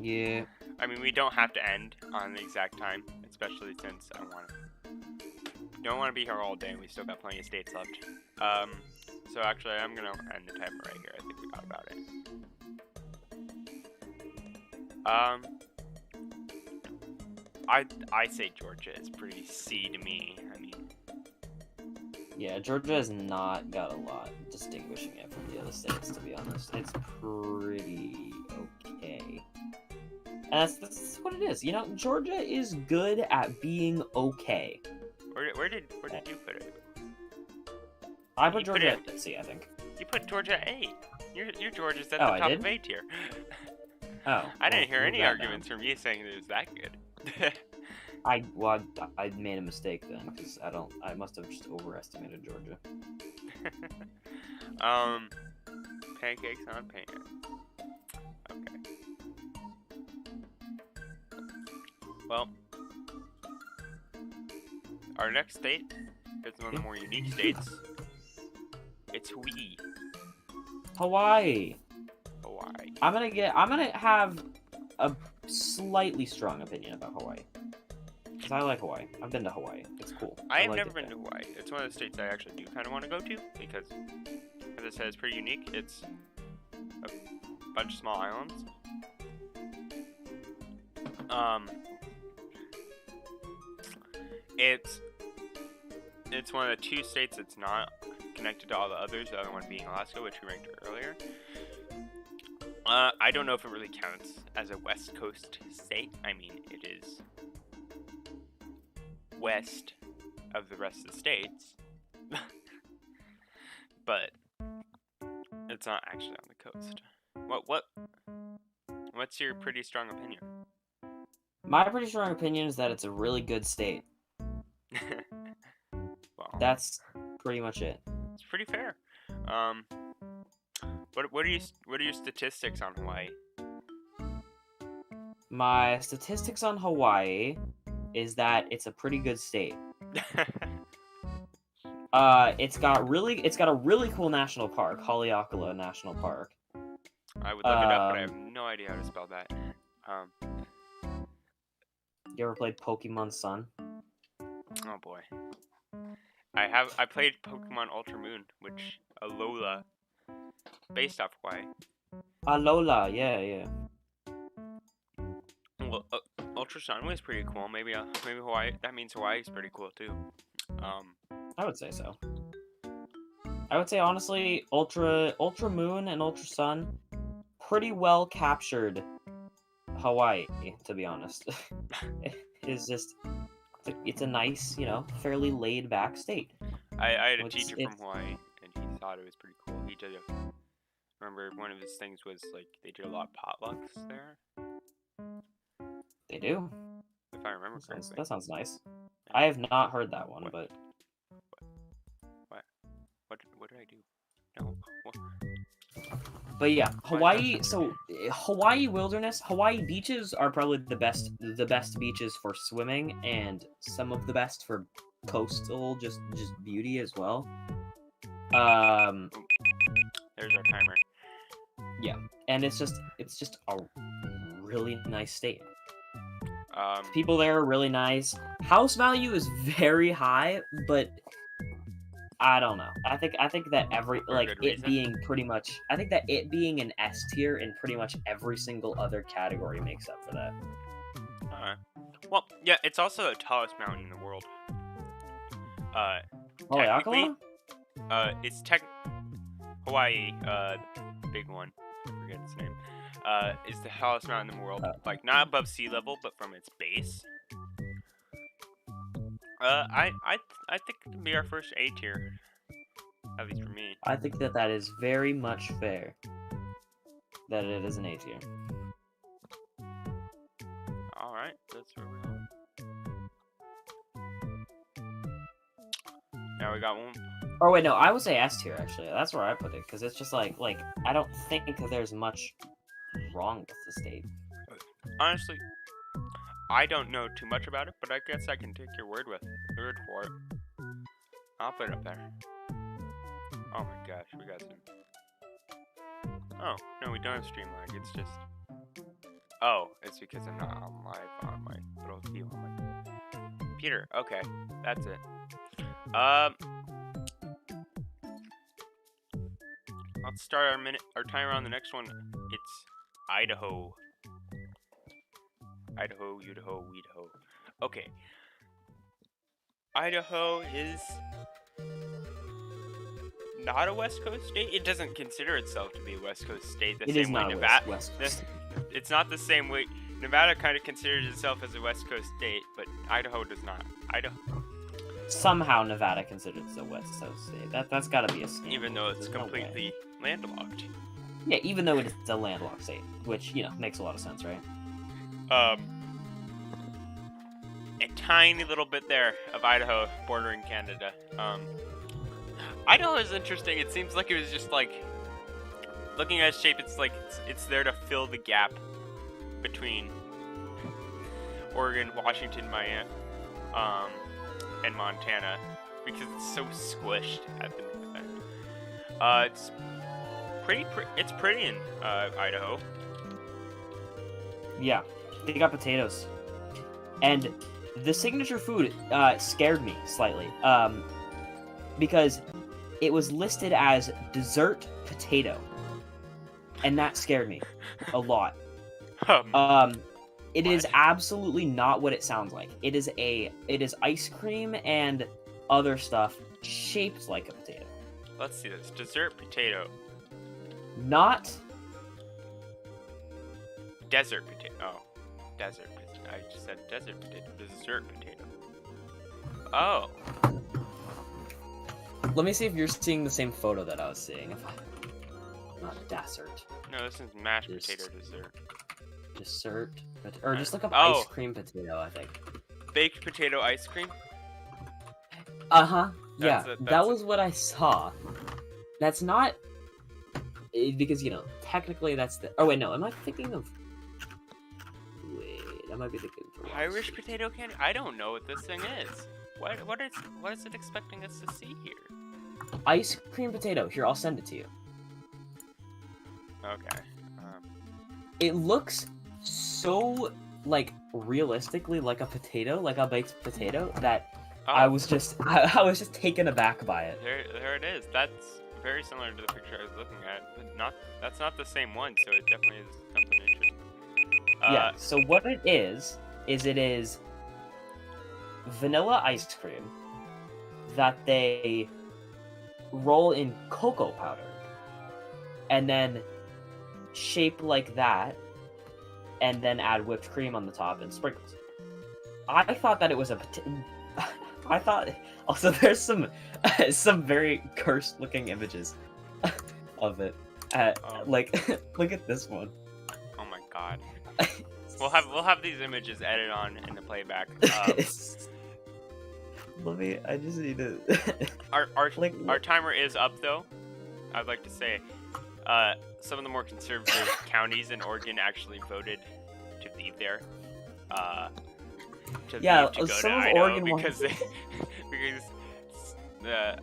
Yeah. I mean, we don't have to end on the exact time, especially since don't want to be here all day, and we still got plenty of states left. So actually, I'm gonna end the timer right here. I think we got about it. I say Georgia is pretty C to me. I mean, yeah, Georgia has not got a lot distinguishing it from the other states, to be honest. It's pretty okay. And that's what it is. Georgia is good at being okay. Where did you put it? I put Georgia at C, I think. You put Georgia A. Your Georgia's at the I top did? of A tier. Oh. I didn't hear any that arguments from you saying that it was that good. I made a mistake then, because I must have just overestimated Georgia. Pancakes on pancakes. Okay. Well, our next state is one of the more unique states. It's Hawaii. Hawaii. I'm gonna have a slightly strong opinion about Hawaii. Because I like Hawaii. I've been to Hawaii. It's cool. I have like never it been there. to Hawaii. It's one of the states I actually do kind of want to go to because, as I said, it's pretty unique. It's a bunch of small islands. It's one of the two states that's not connected to all the others. The other one being Alaska, which we ranked earlier. I don't know if it really counts as a West Coast state. I mean, it is west of the rest of the states, but it's not actually on the coast. What's your pretty strong opinion? My pretty strong opinion is that it's a really good state. Well, That's pretty much it. it's pretty fair. What are your statistics on Hawaii? My statistics on Hawaii is that it's a pretty good state. It's got a really cool national park, Haleakala National Park. I would look it up, but I have no idea how to spell that. You ever played Pokemon Sun? Oh boy. I played Pokemon Ultra Moon, which Alola, based off Hawaii. Alola, yeah. Well, Ultra Sun was pretty cool. Maybe Hawaii. That means Hawaii's pretty cool too. I would say so. I would say honestly, Ultra Moon and Ultra Sun pretty well captured Hawaii, to be honest. It's a nice, fairly laid back state. I had a teacher from Hawaii, and he thought it was pretty cool. He did remember one of his things was like they did a lot of potlucks there. They do. If I remember correctly. That sounds nice. I have not heard that one, but what did I do? No. What? But yeah, Hawaii. So Hawaii wilderness, Hawaii beaches are probably the best beaches for swimming, and some of the best for coastal just beauty as well. There's our timer. Yeah, and it's just a really nice state. People there are really nice. House value is very high, but I don't know. I think that it being pretty much, I think that it being an S tier in pretty much every single other category makes up for that. Well, yeah, it's also the tallest mountain in the world. Haleakala? It's Hawaii, big one. I forget its name. Is the tallest mountain in the world. Like, not above sea level, but from its base. I think it can be our first A tier. At least for me. I think that is very much fair. That it is an A tier. Alright, that's where we are. Now we got one. Oh wait, no, I would say S tier actually. That's where I put it, because it's just like I don't think there's much wrong with the state. Honestly, I don't know too much about it, but I guess I can take your word for it. I'll put it up there. Oh my gosh, we got some. Oh no, we don't have stream lag. It's just. Oh, it's because I'm not on live on my little view on my computer. Okay, that's it. Let's start our timer on the next one. It's Idaho. Idaho. Okay. Idaho is not a West Coast state. It doesn't consider itself to be a West Coast state. It is not Nevada. West Coast. It's not the same way. Nevada kind of considers itself as a West Coast state, but Idaho does not. Somehow Nevada considers it a West Coast state. That's got to be a scam. Even though it's completely landlocked. Yeah, even though it's a landlocked state, which makes a lot of sense, right? A tiny little bit there of Idaho bordering Canada. Idaho is interesting. It seems like it was just like, looking at its shape, it's like it's there to fill the gap between Oregon, Washington, Miami, and Montana, because it's so squished at the end. It's pretty in Idaho. Yeah, they got potatoes, and the signature food scared me slightly, because it was listed as dessert potato, and that scared me a lot. It is absolutely not what it sounds like. It is ice cream and other stuff shaped like a potato. Let's see this. Dessert potato. Not desert potato. Oh, desert potato. I just said desert potato. Dessert potato. Oh. Let me see if you're seeing the same photo that I was seeing. Not dessert. No, this is mashed potato dessert. Dessert, or just look up ice cream potato, I think. Baked potato ice cream? Uh-huh. Yeah, that was what I saw. That's not, because, technically that's the, oh wait, no, am I thinking of, wait, I might be thinking of Irish potato candy? I don't know what this thing is. What is it expecting us to see here? Ice cream potato. Here, I'll send it to you. Okay. It looks so, realistically like a potato, like a baked potato, that I was just taken aback by it. There it is. That's very similar to the picture I was looking at. But that's not the same one, so it definitely is something interesting. Yeah, so what it is it is vanilla ice cream that they roll in cocoa powder and then shape like that, and then add whipped cream on the top and sprinkles. I thought that it was a I thought also there's some very cursed looking images of it. Look at this one. Oh my god. We'll have these images edited on in the playback. I just need to. Our timer is up though. I'd like to say, some of the more conservative counties in Oregon actually voted to leave there. To Yeah, leave to go some to of Idaho Oregon because because the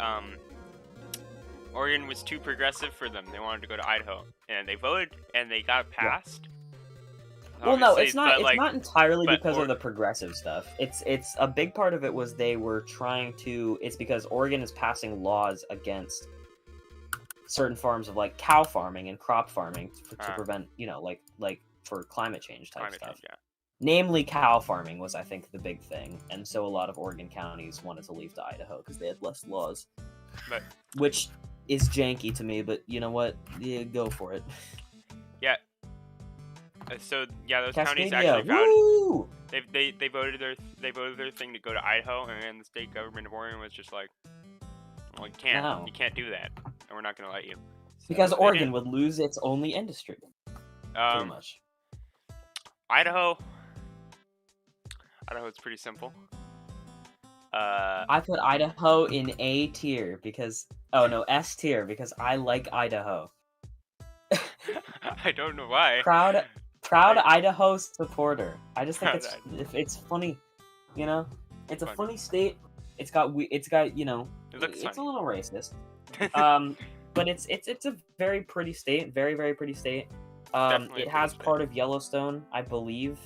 Oregon was too progressive for them. They wanted to go to Idaho, and they voted, and they got passed. Well, no, Obviously, it's not. but, It's like, not entirely but because of the progressive stuff. It's a big part of it was they were trying to. It's because Oregon is passing laws against certain forms of like cow farming and crop farming to prevent, like for climate change type climate stuff. change, yeah. Namely, cow farming was, I think, the big thing, and so a lot of Oregon counties wanted to leave to Idaho because they had less laws. But which is janky to me, but you know what? Yeah, go for it. Yeah. So yeah, those Cascadia, counties actually woo! they voted their thing to go to Idaho, and then the state government of Oregon was just like, well, you can't do that, and we're not gonna let you. So Because Oregon would lose its only industry. Pretty much. Idaho's pretty simple. I put Idaho in A tier because S tier because I like Idaho. I don't know why. Proud Idaho supporter. I just think it's funny, you know. It's a funny state. It's got it's a little racist. But it's a very pretty state, very very pretty state. It has part of Yellowstone, I believe.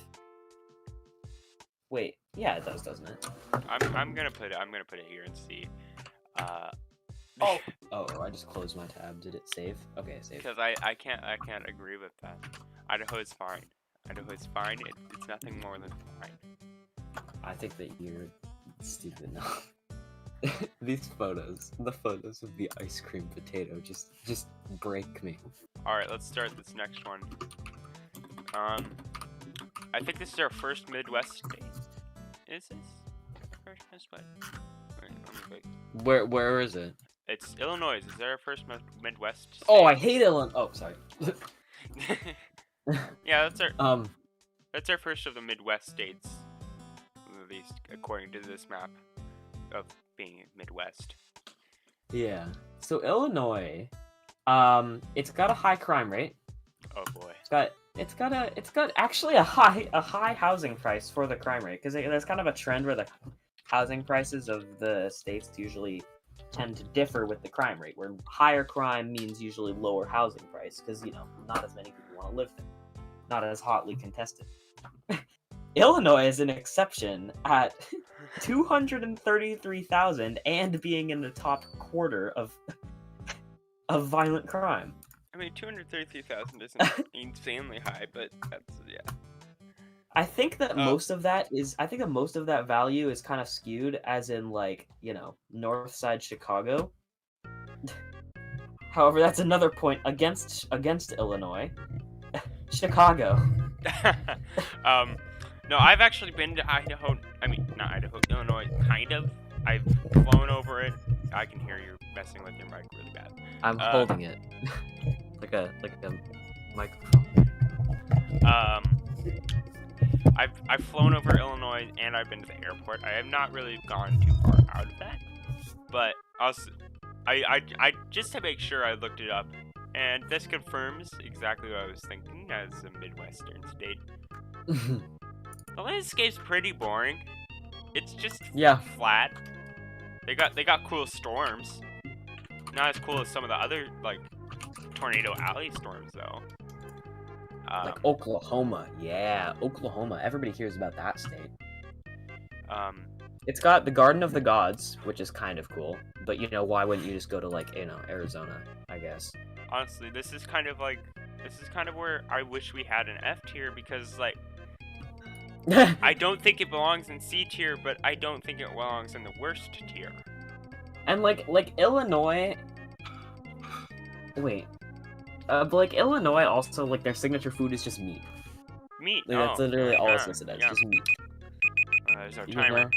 Wait, yeah, it does, doesn't it? I'm gonna put it here and see. Oh, I just closed my tab. Did it save? Okay, save. Because I can't agree with that. Idaho is fine. It's nothing more than fine. I think that you're stupid now. These photos, the photos of the ice cream potato, just break me. All right, let's start this next one. I think this is our first Midwest state. Is this first Midwest? Wait, let me wait. Where is it? It's Illinois. Is that our first Midwest state? Oh, I hate Illinois. Oh, sorry. Yeah, that's our first of the Midwest states, at least according to this map of being Midwest. Yeah. So Illinois, it's got a high crime rate. Oh boy. It's got actually a high housing price for the crime rate because there's kind of a trend where the housing prices of the states usually tend to differ with the crime rate, where higher crime means usually lower housing price because not as many people want to live there, not as hotly contested. Illinois is an exception at 233,000 and being in the top quarter of violent crime. I mean, 233,000 isn't insanely high, but that's I think that most of that value is kind of skewed, as in North Side Chicago. However, that's another point against Illinois. Chicago. No, I've actually been to Idaho. I mean, not Idaho, Illinois, kind of. I've flown over it. I can hear you messing with your mic really bad. I'm holding it like a microphone. I've flown over Illinois and I've been to the airport. I have not really gone too far out of that, but also, I just to make sure I looked it up, and this confirms exactly what I was thinking as a Midwestern state. The landscape's pretty boring. It's just flat. They got cool storms. Not as cool as some of the other Tornado Alley storms though. Like Oklahoma, yeah, Oklahoma. Everybody hears about that state. It's got the Garden of the Gods, which is kind of cool. But why wouldn't you just go to Arizona? I guess. Honestly, this is kind of where I wish we had an F tier because I don't think it belongs in C tier, but I don't think it belongs in the worst tier. And Illinois. Wait. But Illinois also their signature food is just meat. Meat. That's literally all it's listed as. Yeah. Just meat. There's our timer.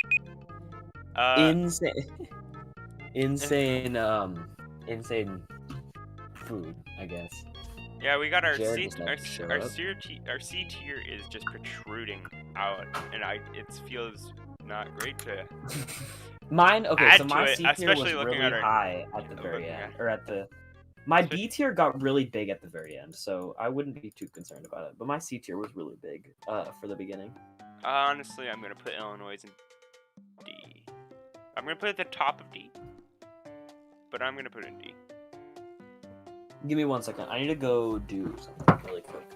Insane food, I guess. Yeah, we got our C tier is just protruding out, and it feels not great to. Mine, okay, add so my to it, C tier was especially looking really at our, high at the very end, or at the My B tier got really big at the very end, so I wouldn't be too concerned about it. But my C tier was really big for the beginning. Honestly, I'm gonna put Illinois in D. I'm gonna put it at the top of D, but I'm gonna put it in D. Give me 1 second. I need to go do something really quick.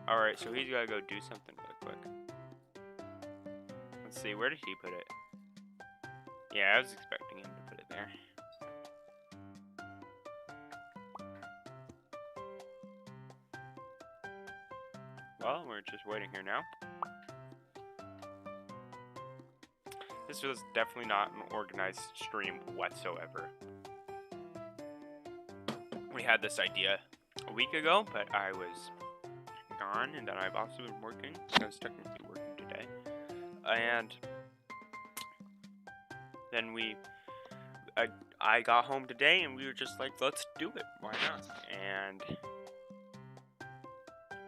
All right, so he's gotta go do something really quick. Let's see, where did he put it? Yeah, I was expecting him to put it there. Well, we're just waiting here now. This was definitely not an organized stream whatsoever. We had this idea a week ago, but I was gone, and then I've also been working. I was technically working today. And then I got home today, and we were just like, let's do it. Why not? And,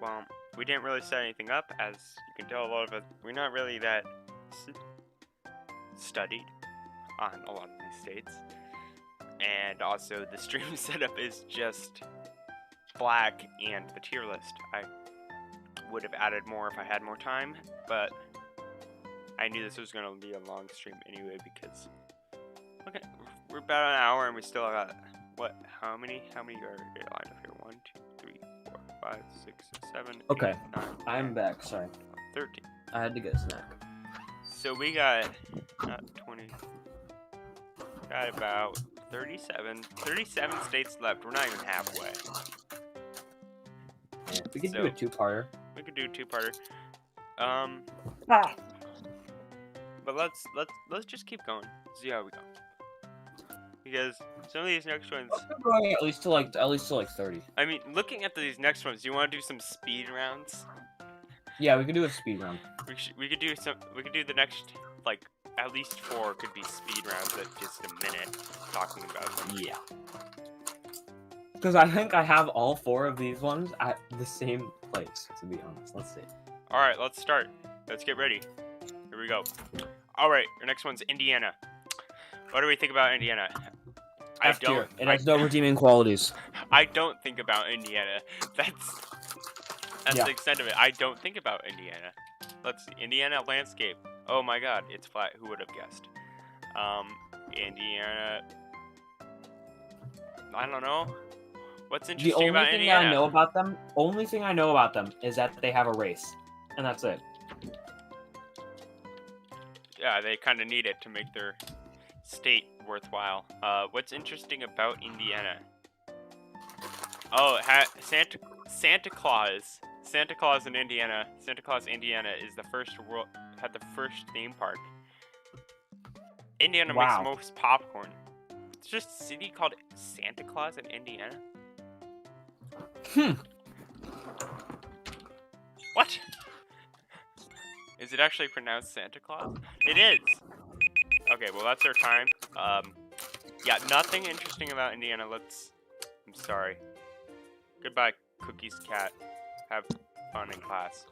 well, we didn't really set anything up. As you can tell, a lot of us, we're not really that studied on a lot of these states. And also, the stream setup is just black and the tier list. I would have added more if I had more time, but I knew this was going to be a long stream anyway because, okay, we're about an hour and we still got, what, how many are lined up here? 1, 2, 3, 4, 5, 6, 7, Okay, 8, 9, I'm 10, back, sorry. 13. I had to get a snack. So we got, not 20, got about 37 states left. We're not even halfway. Yeah, we could do a two-parter. We could do a two-parter. But let's just keep going. See how we go. Because some of these next ones, At least to like 30. I mean, looking at these next ones, do you want to do some speed rounds? Yeah, we could do a speed round. We could do the next, like, at least 4 could be speed rounds at just a minute talking about them. Yeah. Because I think I have all 4 of these ones at the same place, to be honest. Let's see. Alright, let's start. Let's get ready. Here we go. Alright, our next one's Indiana. What do we think about Indiana? F tier. It has no redeeming qualities. I don't think about Indiana. That's Yeah. the extent of it. I don't think about Indiana. Let's see. Indiana landscape. Oh my god, it's flat. Who would have guessed? Indiana. I don't know. What's interesting about Indiana? Only thing I know about them is that they have a race. And that's it. Yeah, they kind of need it to make their state worthwhile. What's interesting about Indiana? Oh, Santa Claus. Santa Claus in Indiana. Santa Claus, Indiana is had the first theme park. Indiana makes the most popcorn. It's just a city called Santa Claus in Indiana. What? Is it actually pronounced Santa Claus? It is. Okay, well that's our time. Yeah, nothing interesting about Indiana. I'm sorry. Goodbye, Cookies Cat. Have fun in class.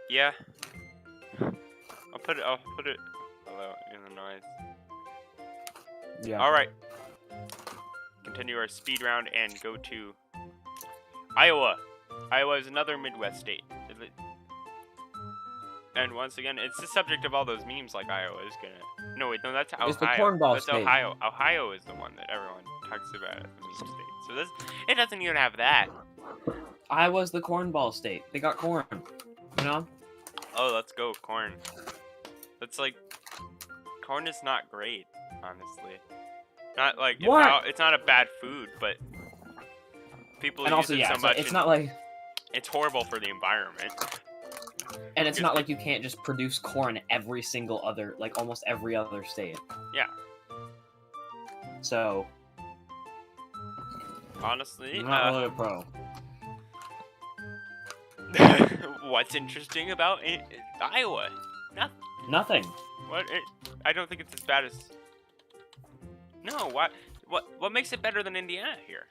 Yeah. I'll put it below Illinois. Yeah. Alright. Continue our speed round and go to Iowa. Iowa is another Midwest state. And once again, it's the subject of all those memes like Iowa is gonna... No, wait, no, that's Ohio. It's the cornball that's state. Ohio. Ohio is the one that everyone talks about as the meme state. So it doesn't even have that. Iowa's the cornball state. They got corn. You know? Oh, let's go, corn. That's like... Corn is not great, honestly. Not like... It's not a bad food, but... People use it so much. It's not like... It's horrible for the environment. And it's not like you can't just produce corn every single other, like almost every other state. Yeah. So. Honestly, I'm not really a pro. What's interesting about Iowa? Nothing. What? I don't think it's as bad as. No. What makes it better than Indiana here?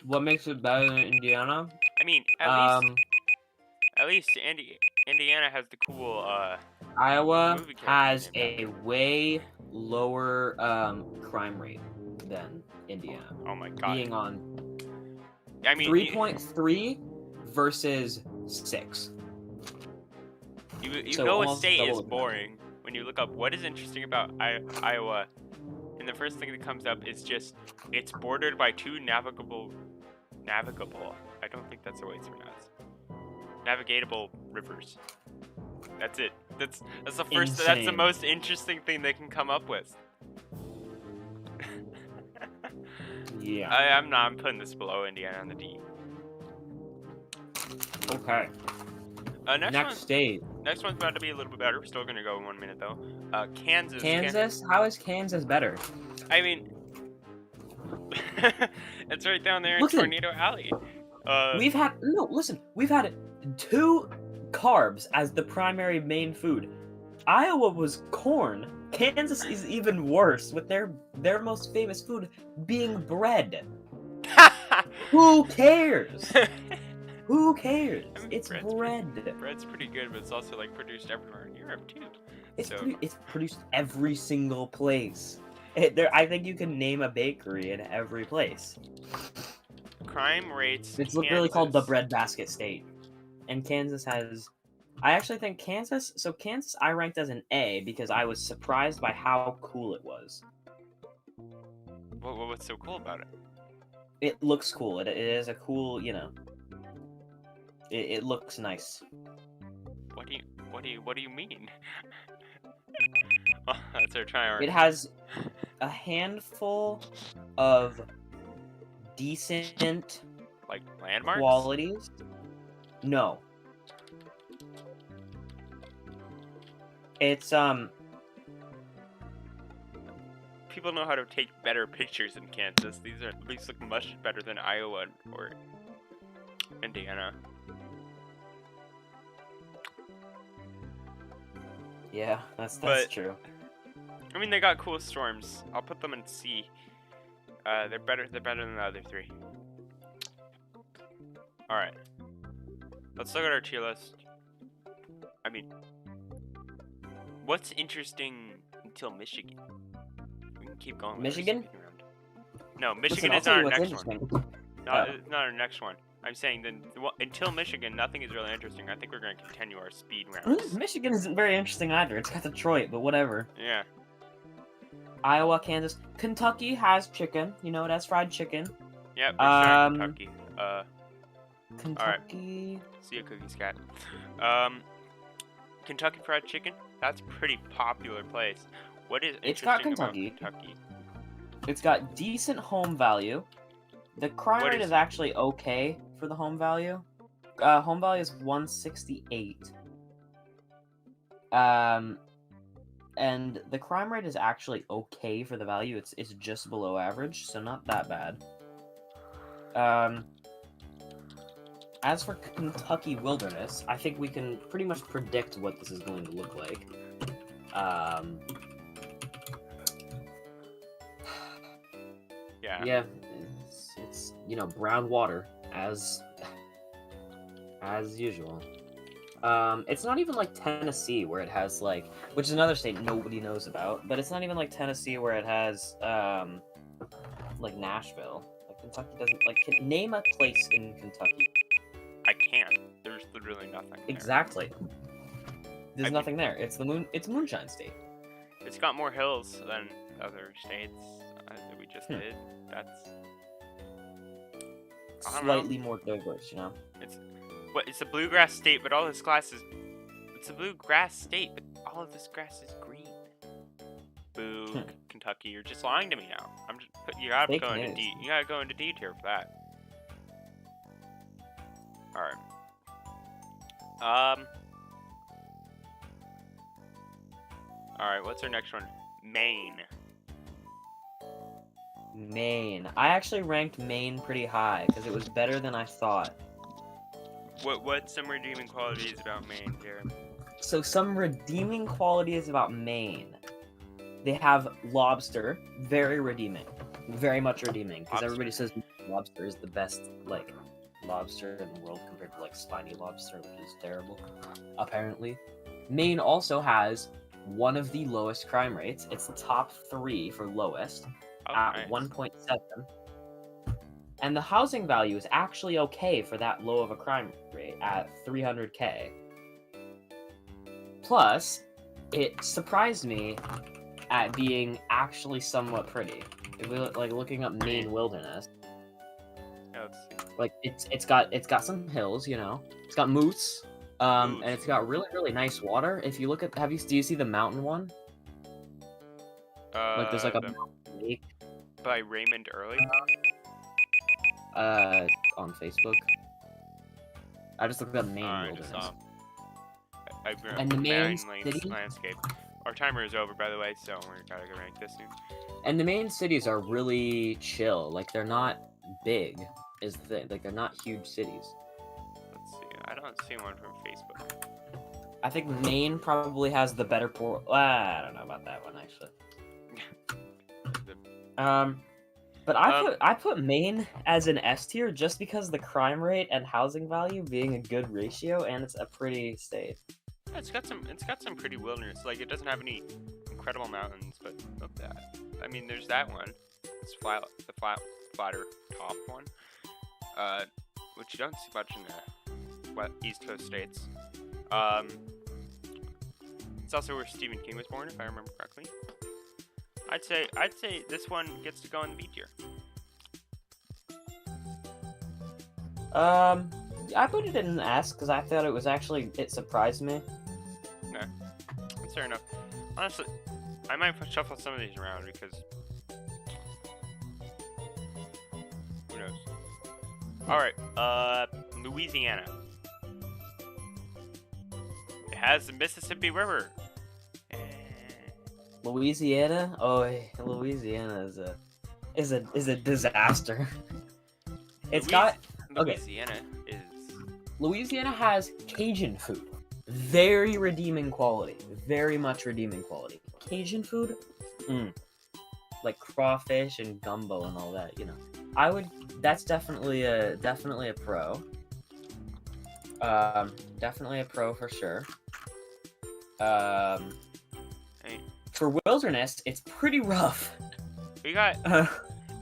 What makes it better than Indiana? I mean, at least Indiana has the cool, Iowa has a way lower crime rate. than Indiana, Oh my god. being on I mean, 3.3 versus 6. you So know a almost state double is the amount. boring when you look up what is interesting about Iowa, and the first thing that comes up is just it's bordered by 2 navigable. I don't think that's the way it's pronounced. Navigatable rivers. That's it. That's the first. That's the Insane. most interesting thing they can come up with. Yeah. I'm not. I'm putting this below Indiana on the D. Okay. Next state. Next one's about to be a little bit better. We're still gonna go in 1 minute though. Kansas. Kansas? How is Kansas better? I mean, it's right down there in Listen. Tornado Alley. We've had 2 carbs as the primary main food. Iowa was corn. Kansas is even worse, with their most famous food being bread. Who cares? Who cares? I mean, It's bread's bread. Bread's pretty good, but it's also like produced everywhere in Europe too. It's So- it's produced every single place. I think you can name a bakery in every place. Crime rates. It's literally called the Kansas. breadbasket state. And Kansas has... I actually think Kansas... So Kansas I ranked as an A because I was surprised by how cool it was. What's so cool about it? It looks cool. It is a cool, you know... It looks nice. What do you mean? Oh, that's our try. It has a handful of decent Like landmarks. qualities. No. It's People know how to take better pictures in Kansas. These look much better than Iowa or Indiana. yeah, that's But- true. I mean, they got cool storms. I'll put them in C. They're better than the other 3. All right. Let's look at our tier list. I mean, what's interesting until Michigan? We can keep going. with our Michigan? speed round. No, Listen, Michigan I'll is tell not you our what's next one. interesting. Not our next one. I'm saying that until Michigan, nothing is really interesting. I think we're going to continue our speed rounds. Michigan isn't very interesting either. It's got Detroit, but whatever. Yeah. Iowa, Kansas, Kentucky has chicken. You know, it has fried chicken. Yep. We're starting Kentucky. Kentucky. See you, Cookies Cat. Kentucky Fried Chicken. That's a pretty popular place. What is It's got interesting about Kentucky. Kentucky? It's got decent home value. The crime What rate is- is actually okay for the home value. Home value is 168. And the crime rate is actually okay for the value. It's just below average, so not that bad. As for Kentucky wilderness, I think we can pretty much predict what this is going to look like. Yeah. Yeah, it's brown water as usual. It's not even like Tennessee where it has like, which is another state nobody knows about, but it's not even like Tennessee where it has like Nashville. Like Kentucky doesn't name a place in Kentucky. I can't. There's literally nothing there. Exactly. There's I nothing there. It's Moonshine State. It's got more hills than other states that we just did. That's I don't know. Slightly more diverse, you know. It's a bluegrass state, but all this grass is. It's a bluegrass state, but all of this grass is green. Boo, Kentucky! You're just lying to me now. You gotta Fake go into news. D. You gotta go into D tier for that. All right. All right. What's our next one? Maine. Maine. I actually ranked Maine pretty high because it was better than I thought. What's some redeeming qualities about Maine, Jared? So some redeeming qualities about Maine. They have lobster, very redeeming, very much redeeming, because everybody says lobster is the best lobster in the world compared to spiny lobster, which is terrible. Apparently, Maine also has one of the lowest crime rates. It's the top 3 for lowest. Oh, at nice. 1.7. And the housing value is actually okay for that low of a crime rate at 300K. Plus, it surprised me at being actually somewhat pretty. Like looking up Maine wilderness. Yeah, let's see. Like it's got some hills, you know. It's got moose, and it's got really nice water. If you look at, do you see the mountain one? Like there's like a mountain lake. By Raymond Early. On Facebook. I just looked up Maine I wilderness. just saw. I grew up And the in main Maine city? landscape. Our timer is over, by the way, so we're gotta go rank this soon. And the main cities are really chill. Like they're not big, is the thing. Like they're not huge cities. Let's see. I don't see one from Facebook. I think Maine probably has the better I don't know about that one actually. But I put Maine as an S tier just because the crime rate and housing value being a good ratio, and it's a pretty state. Yeah, it's got some pretty wilderness. Like it doesn't have any incredible mountains, but look at that. I mean, there's that one. It's flatter top one. Which you don't see much in the East Coast states. It's also where Stephen King was born, if I remember correctly. I'd say this one gets to go in the B tier. I put it in an S because I thought it surprised me. Okay, that's fair enough. Honestly, I might shuffle some of these around because who knows. All right, Louisiana. It has the Mississippi River. Louisiana? Oh, Louisiana is a disaster. Louisiana has Cajun food. Very redeeming quality. Very much redeeming quality. Cajun food? Like crawfish and gumbo and all that, you know. That's definitely a pro. Definitely a pro for sure. For wilderness, it's pretty rough. We got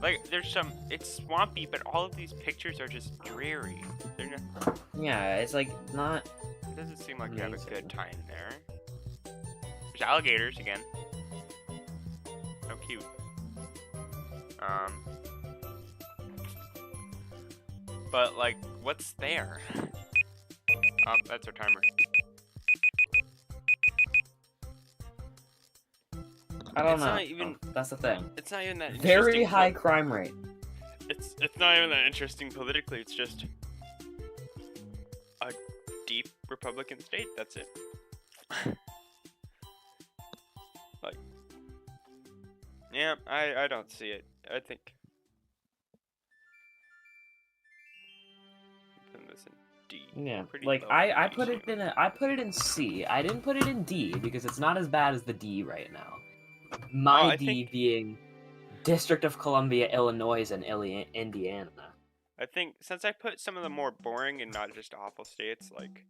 like it's swampy, but all of these pictures are just dreary. They're not. Yeah, it's like not. It doesn't seem like you have a good time there. There's alligators again. So cute. But like, what's there? That's our timer. I don't know. Not even, that's the thing. It's not even that interesting. Very high crime rate. It's not even that interesting politically. It's just a deep Republican state. That's it. Like, yeah, I don't see it. I think putting this in D. Yeah, Pretty like low I D put it too. I put it in C. I didn't put it in D because it's not as bad as the D right now. My D being District of Columbia, Illinois, and Indiana. I think since I put some of the more boring and not just awful states like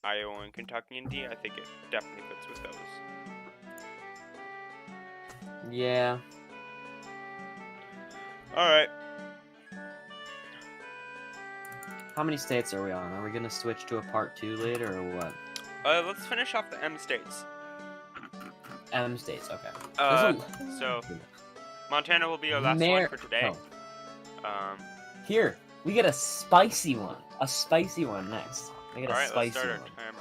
Iowa and Kentucky in D, I think it definitely fits with those. Yeah. Alright. How many states are we on? Are we gonna switch to a part 2 later or what? Let's finish off the M states. M states, okay. So Montana will be our last one for today. Here, we get a spicy one. A spicy one next. We get a spicy let's start one. our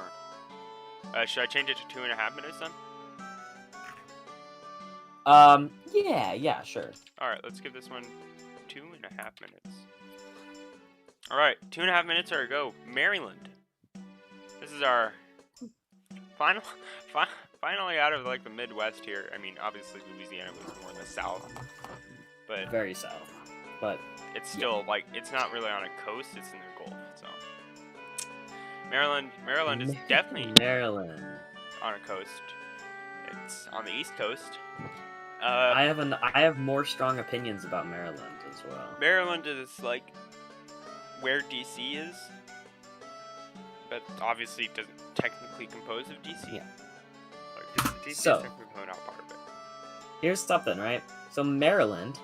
timer. Should I change it to 2.5 minutes then? Yeah, sure. Alright, let's give this one 2.5 minutes. Alright, 2.5 minutes or go. Maryland. This is our finally out of like the Midwest here. I mean, obviously Louisiana was more in the south, but very south. But it's still like it's not really on a coast; it's in the Gulf. So Maryland is definitely on a coast. It's on the East Coast. I have more strong opinions about Maryland as well. Maryland is like where DC is, but obviously it doesn't technically compose of DC. Yeah. Like, DC so, is technically not part of it. here's something, right? So Maryland,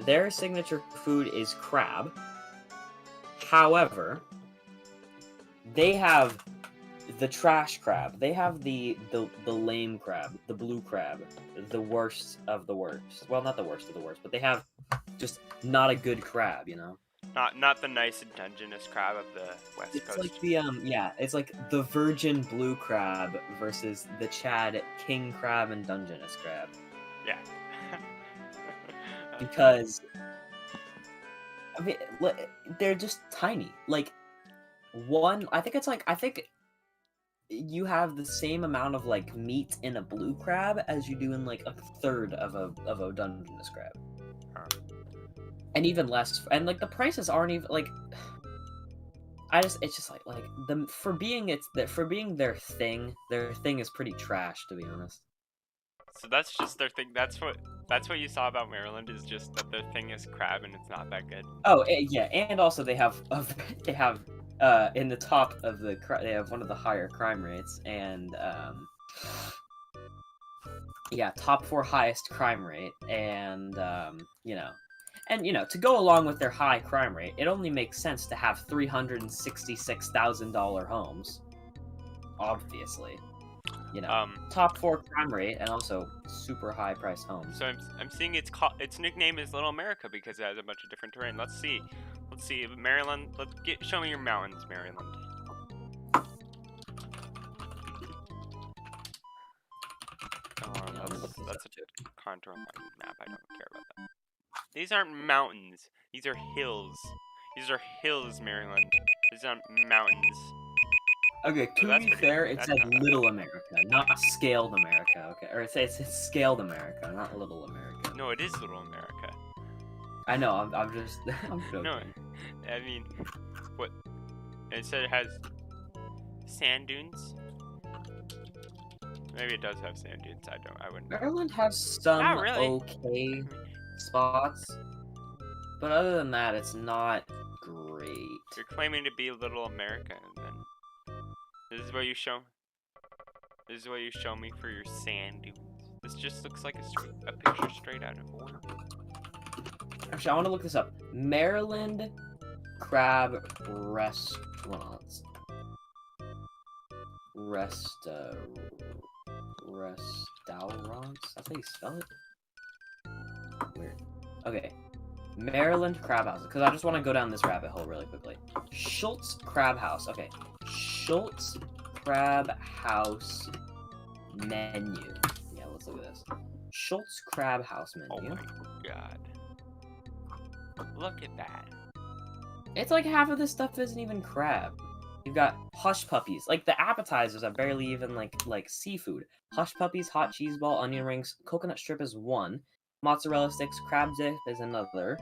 their signature food is crab. However, they have the trash crab. They have the lame crab, the blue crab, the worst of the worst. Well, not the worst of the worst, but they have just not a good crab, you know. Not the nice Dungeness crab of the West It's Coast. like the yeah, it's like the virgin blue crab versus the Chad king crab and Dungeness crab. Yeah. Because I mean, they're just tiny. Like one, I think you have the same amount of like meat in a blue crab as you do in like a third of a Dungeness crab. Huh. And even less, and like the prices aren't even like. It's just like the for being their thing is pretty trash, to be honest. So that's just their thing. That's what you saw about Maryland, is just that their thing is crab and it's not that good. Oh yeah, and also they have in the top of they have one of the higher crime rates, and yeah, top 4 highest crime rate, and to go along with their high crime rate, it only makes sense to have $366,000 homes, obviously. Top 4 crime rate and also super high price homes. So I'm seeing its nickname is Little America because it has a bunch of different terrain. Let's see, Maryland. Show me your mountains, Maryland. That's a contour on my map. I don't care about that. These aren't mountains. These are hills. These are hills, Maryland. These aren't mountains. Okay, to be fair, it said Little America, not Scaled America. Okay, or it says Scaled America, not Little America. No, it is Little America. I know. I'm just. I'm joking. No, I mean, what? It said it has sand dunes. Maybe it does have sand dunes. I wouldn't. Maryland has some okay spots, but other than that, it's not great. You're claiming to be Little America, and then this is what you show. This is what you show me for your sand dunes. This just looks like a picture straight out of order. Actually, I want to look this up. Maryland crab restaurants. Restaurants? That's how you spell it? Weird. Okay. Maryland crab house. Because I just want to go down this rabbit hole really quickly. Schultz Crab House. Okay. Schultz Crab House menu. Yeah, let's look at this. Schultz Crab House menu. Oh my god. Look at that. It's like half of this stuff isn't even crab. You've got hush puppies. Like the appetizers are barely even like seafood. Hush puppies, hot cheese ball, onion rings, coconut strip is one. Mozzarella sticks, crab dip is another.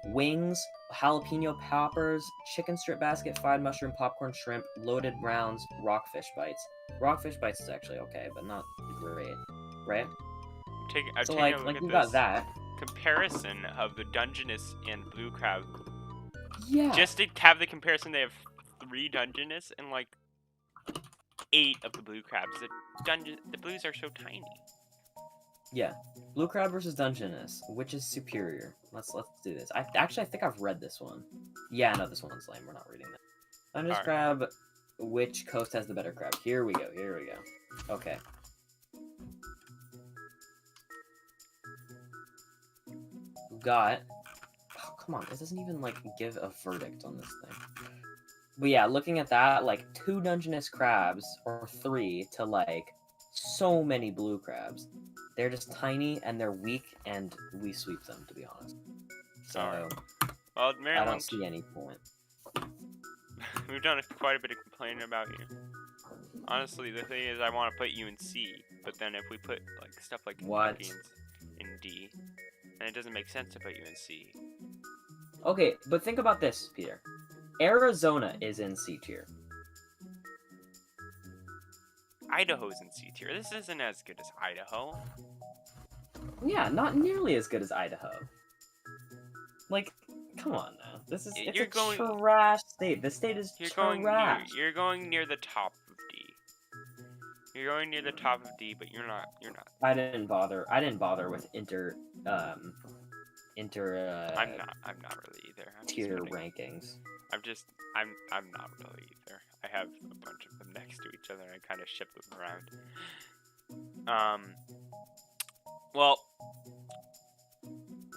Wings, jalapeno poppers, chicken strip basket, fried mushroom, popcorn, shrimp, loaded browns, rockfish bites. Rockfish bites is actually okay, but not great, right? I'm so taking a look like at we this got that comparison of the Dungeness and blue crab. Yeah. Just to have the comparison, they have 3 Dungeness and like 8 of the blue crabs. The blues are so tiny. Yeah, blue crab versus Dungeness, which is superior? Let's do this. I think I've read this one. Yeah, no, this one's lame. We're not reading that. Dungeness crab, which coast has the better crab? Here we go. Okay. Got. Oh, come on, this doesn't even like give a verdict on this thing. But yeah, looking at that, like 2 Dungeness crabs or 3 to like so many blue crabs. They're just tiny and they're weak, and we sweep them, to be honest. So, well, Maryland, I don't see any point. We've done quite a bit of complaining about you. Honestly, the thing is, I want to put you in C, but then if we put like stuff like Kentucky in D, then it doesn't make sense to put you in C. Okay, but think about this, Peter. Arizona is in C tier. Idaho's in C tier. This isn't as good as Idaho. Yeah, not nearly as good as Idaho. Like, come on now. It's a trash state. The state is trash. You're going near the top of D. You're going near the top of D, but you're not. You're not. I didn't bother with I'm not. I'm not really either. I'm just tier putting. rankings. I'm not really either. I have a bunch of them next to each other, and I kind of ship them around. Well,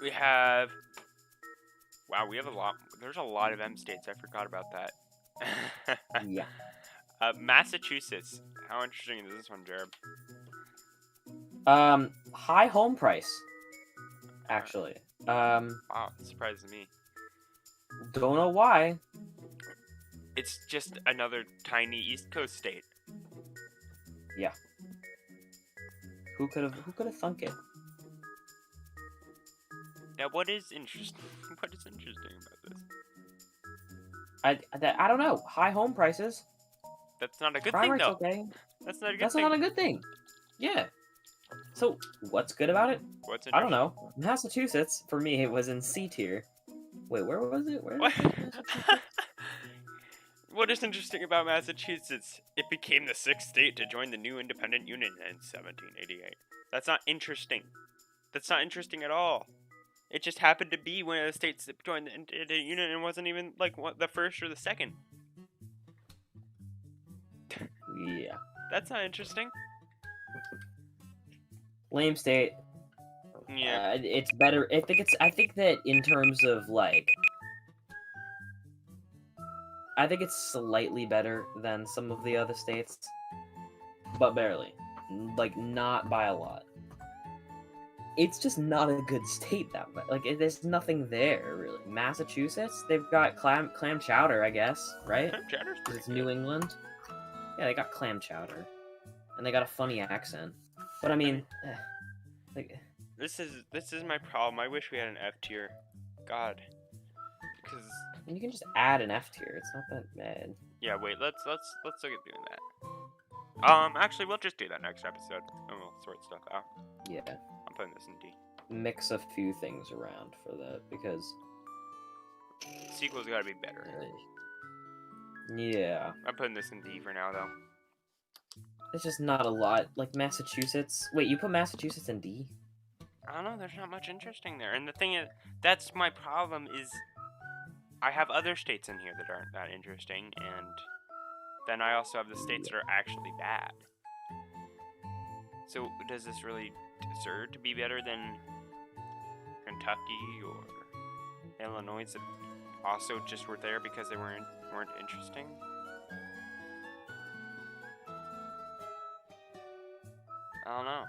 we have. Wow, we have a lot. There's a lot of M states. I forgot about that. Yeah. Massachusetts. How interesting is this one, Jared? High home price. Actually. Wow, that surprises me. Don't know why. It's just another tiny East Coast state. Yeah. Who could have thunk it? Now, what is interesting? What is interesting about this? I don't know. High home prices. That's not a good Crime thing, rate's though. okay. That's not a good That's thing. not a good thing. Yeah. So what's good about it? What's I don't interesting? know. Massachusetts, for me, it was in C tier. Wait, where was it? Where? What? What is interesting about Massachusetts? It became the 6th state to join the new independent union in 1788. That's not interesting. That's not interesting at all. It just happened to be one of the states that joined the independent union and wasn't even like the first or the second. Yeah. That's not interesting. Lame state. Yeah. It's better. I think that in terms of like, I think it's slightly better than some of the other states, but barely. Like, not by a lot. It's just not a good state that way. Like, there's nothing there really. Massachusetts, they've got clam chowder, I guess, right? Clam chowder's 'Cause pretty it's good. New England. Yeah, they got clam chowder, and they got a funny accent. But I mean, like, This is my problem. I wish we had an F tier. God. Because and you can just add an F tier. It's not that bad. yeah, wait, let's look at doing that. Actually we'll just do that next episode and we'll sort stuff out. Yeah. I'm putting this in D. Mix a few things around for that because The sequel's gotta be better. yeah, I'm putting this in D for now though. it's just not a lot. Like Massachusetts. Wait, you put Massachusetts in D? I don't know, there's not much interesting there. And the thing is, that's my problem is I have other states in here that aren't that interesting, and then I also have the states that are actually bad. So does this really deserve to be better than Kentucky or Illinois that also just were there because they weren't interesting? I don't know.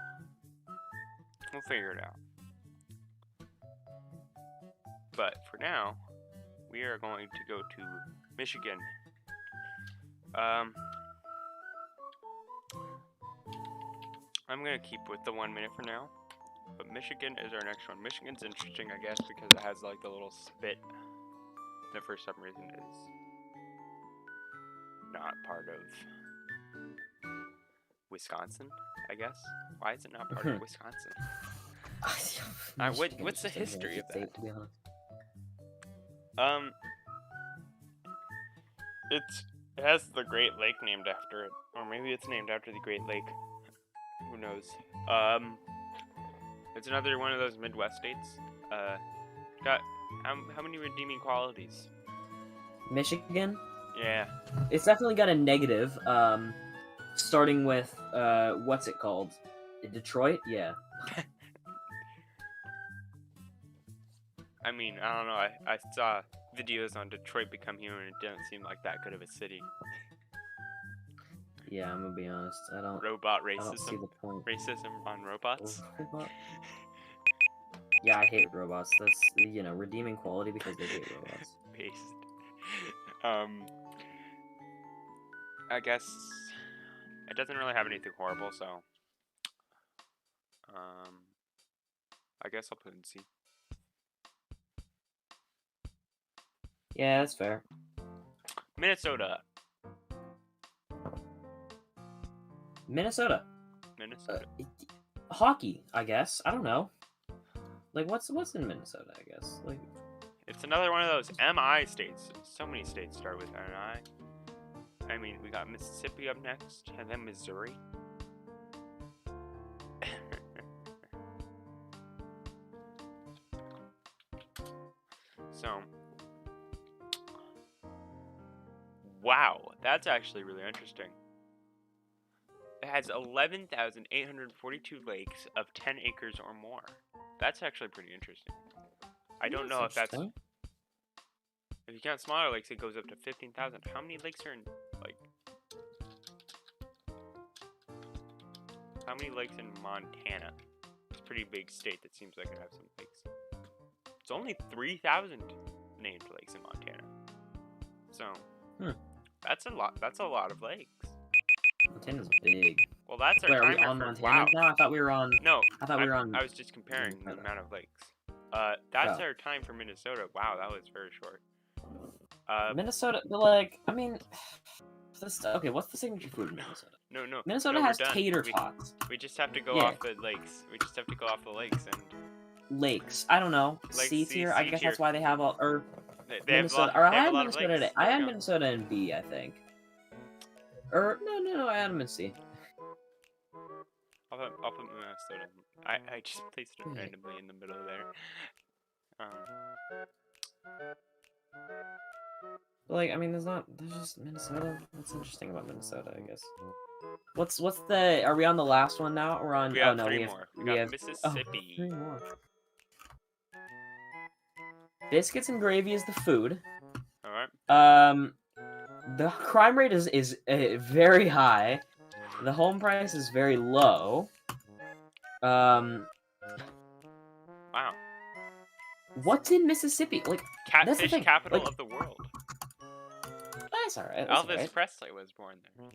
We'll figure it out. But for now, we are going to go to Michigan. I'm going to keep with the 1 minute for now. But Michigan is our next one. Michigan's interesting, I guess, because it has like the little spit that for some reason is not part of Wisconsin, I guess. Why is it not part of Wisconsin? What's the history of that? To be honest. It has the Great Lake named after it, or maybe it's named after the Great Lake. Who knows? It's another one of those Midwest states. Got how many redeeming qualities? Michigan? Yeah. It's definitely got a negative. Starting with what's it called? Detroit? Yeah. I mean, I don't know. I saw videos on Detroit become human, and it didn't seem like that good of a city. Yeah, I'm gonna be honest. Robot I don't see racism. the point. Racism on robots. Robot? Yeah, I hate robots. That's redeeming quality because they hate robots. Based. I guess it doesn't really have anything horrible, so I guess I'll put it in C. Yeah, that's fair. Minnesota. Minnesota. Hockey, I guess. I don't know. Like, what's in Minnesota? I guess like it's another one of those MI states. So many states start with MI. I mean, we got Mississippi up next, and then Missouri. So, wow, that's actually really interesting. It has 11,842 lakes of 10 acres or more. That's actually pretty interesting. I don't know if that's... If you count smaller lakes, it goes up to 15,000. How many lakes are in, like... How many lakes in Montana? It's a pretty big state that seems like it has some lakes. It's only 3,000 named lakes in Montana. So, that's a lot. That's a lot of lakes. Montana's big. Well, that's our Wait, are we timer on for... Montana now? I thought we were on... No, I thought we were on... I was just comparing the amount of lakes. That's our time for Minnesota. Wow, that was very short. Minnesota, but like, I mean... Okay, what's the signature food in Minnesota? No. Minnesota has tater tots. We just have to go off the lakes. We just have to go off the lakes and... Lakes. I don't know. Like C tier? I guess tier. that's why they have all... Or They have Minnesota... a lot, Or they I have had a lot of Minnesota lakes. I had Minnesota in B, I think. Or, no, I had them in C. I'll put Minnesota. I just placed it randomly in the middle there. Like, I mean, there's just Minnesota. What's interesting about Minnesota, I guess? What's the... Are we on the last one now? We're on... We have no, three more. We have Mississippi. 3 more. Biscuits and gravy is the food. Alright. The crime rate is very high. The home price is very low. Wow. What's in Mississippi? Like, that's the Catfish thing. capital Like, of the world. that's alright. Elvis Presley was born there.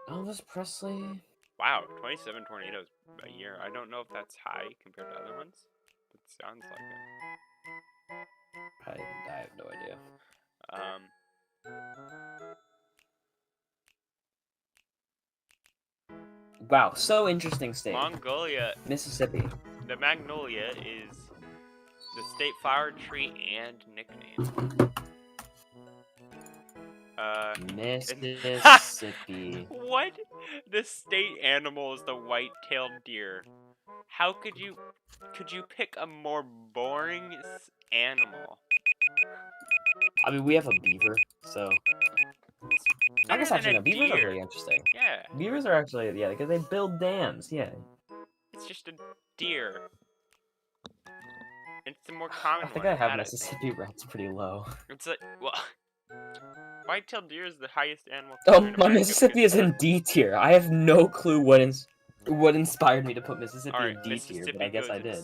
Elvis Presley. Wow, 27 tornadoes a year. I don't know if that's high compared to other ones. It sounds like it. I have no idea. Wow, so interesting state. Mongolia. Mississippi. The magnolia is the state flower, tree, and nickname. Mississippi. What? The state animal is the white-tailed deer. How could you pick a more boring animal? I mean, we have a beaver, so... I guess actually, no, beavers are really interesting. Yeah. Beavers are actually, yeah, because they build dams, yeah. It's just a deer. It's the more common one. I think I have Mississippi rats pretty low. It's like, well... White-tailed deer is the highest animal. Oh, my Mississippi is in D tier. I have no clue what inspired me to put Mississippi in D tier, but I guess I did.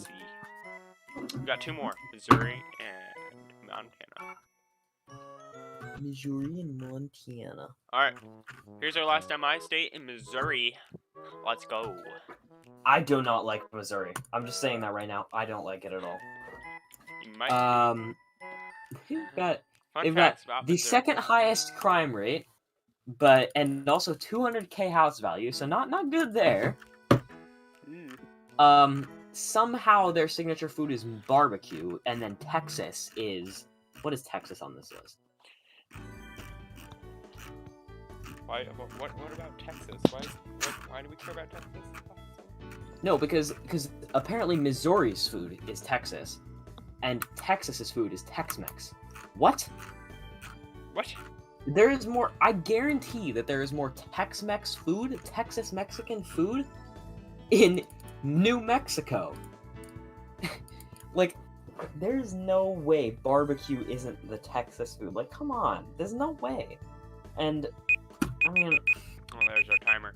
We got 2 more. Missouri and Montana. Missouri and Montana. Alright. Here's our last MI state in Missouri. Let's go. I do not like Missouri. I'm just saying that right now. I don't like it at all. You might They've got the second highest crime rate, and also 200K house value, so not good there. Somehow their signature food is barbecue, and then Texas is... What is Texas on this list? What about Texas? Why do we care about Texas? No, because apparently Missouri's food is Texas, and Texas's food is Tex-Mex. What? What? There is more... I guarantee that there is more Tex-Mex food, Texas Mexican food, in New Mexico. Like, there's no way barbecue isn't the Texas food. Like, come on. There's no way. And, I mean... Oh, there's our timer.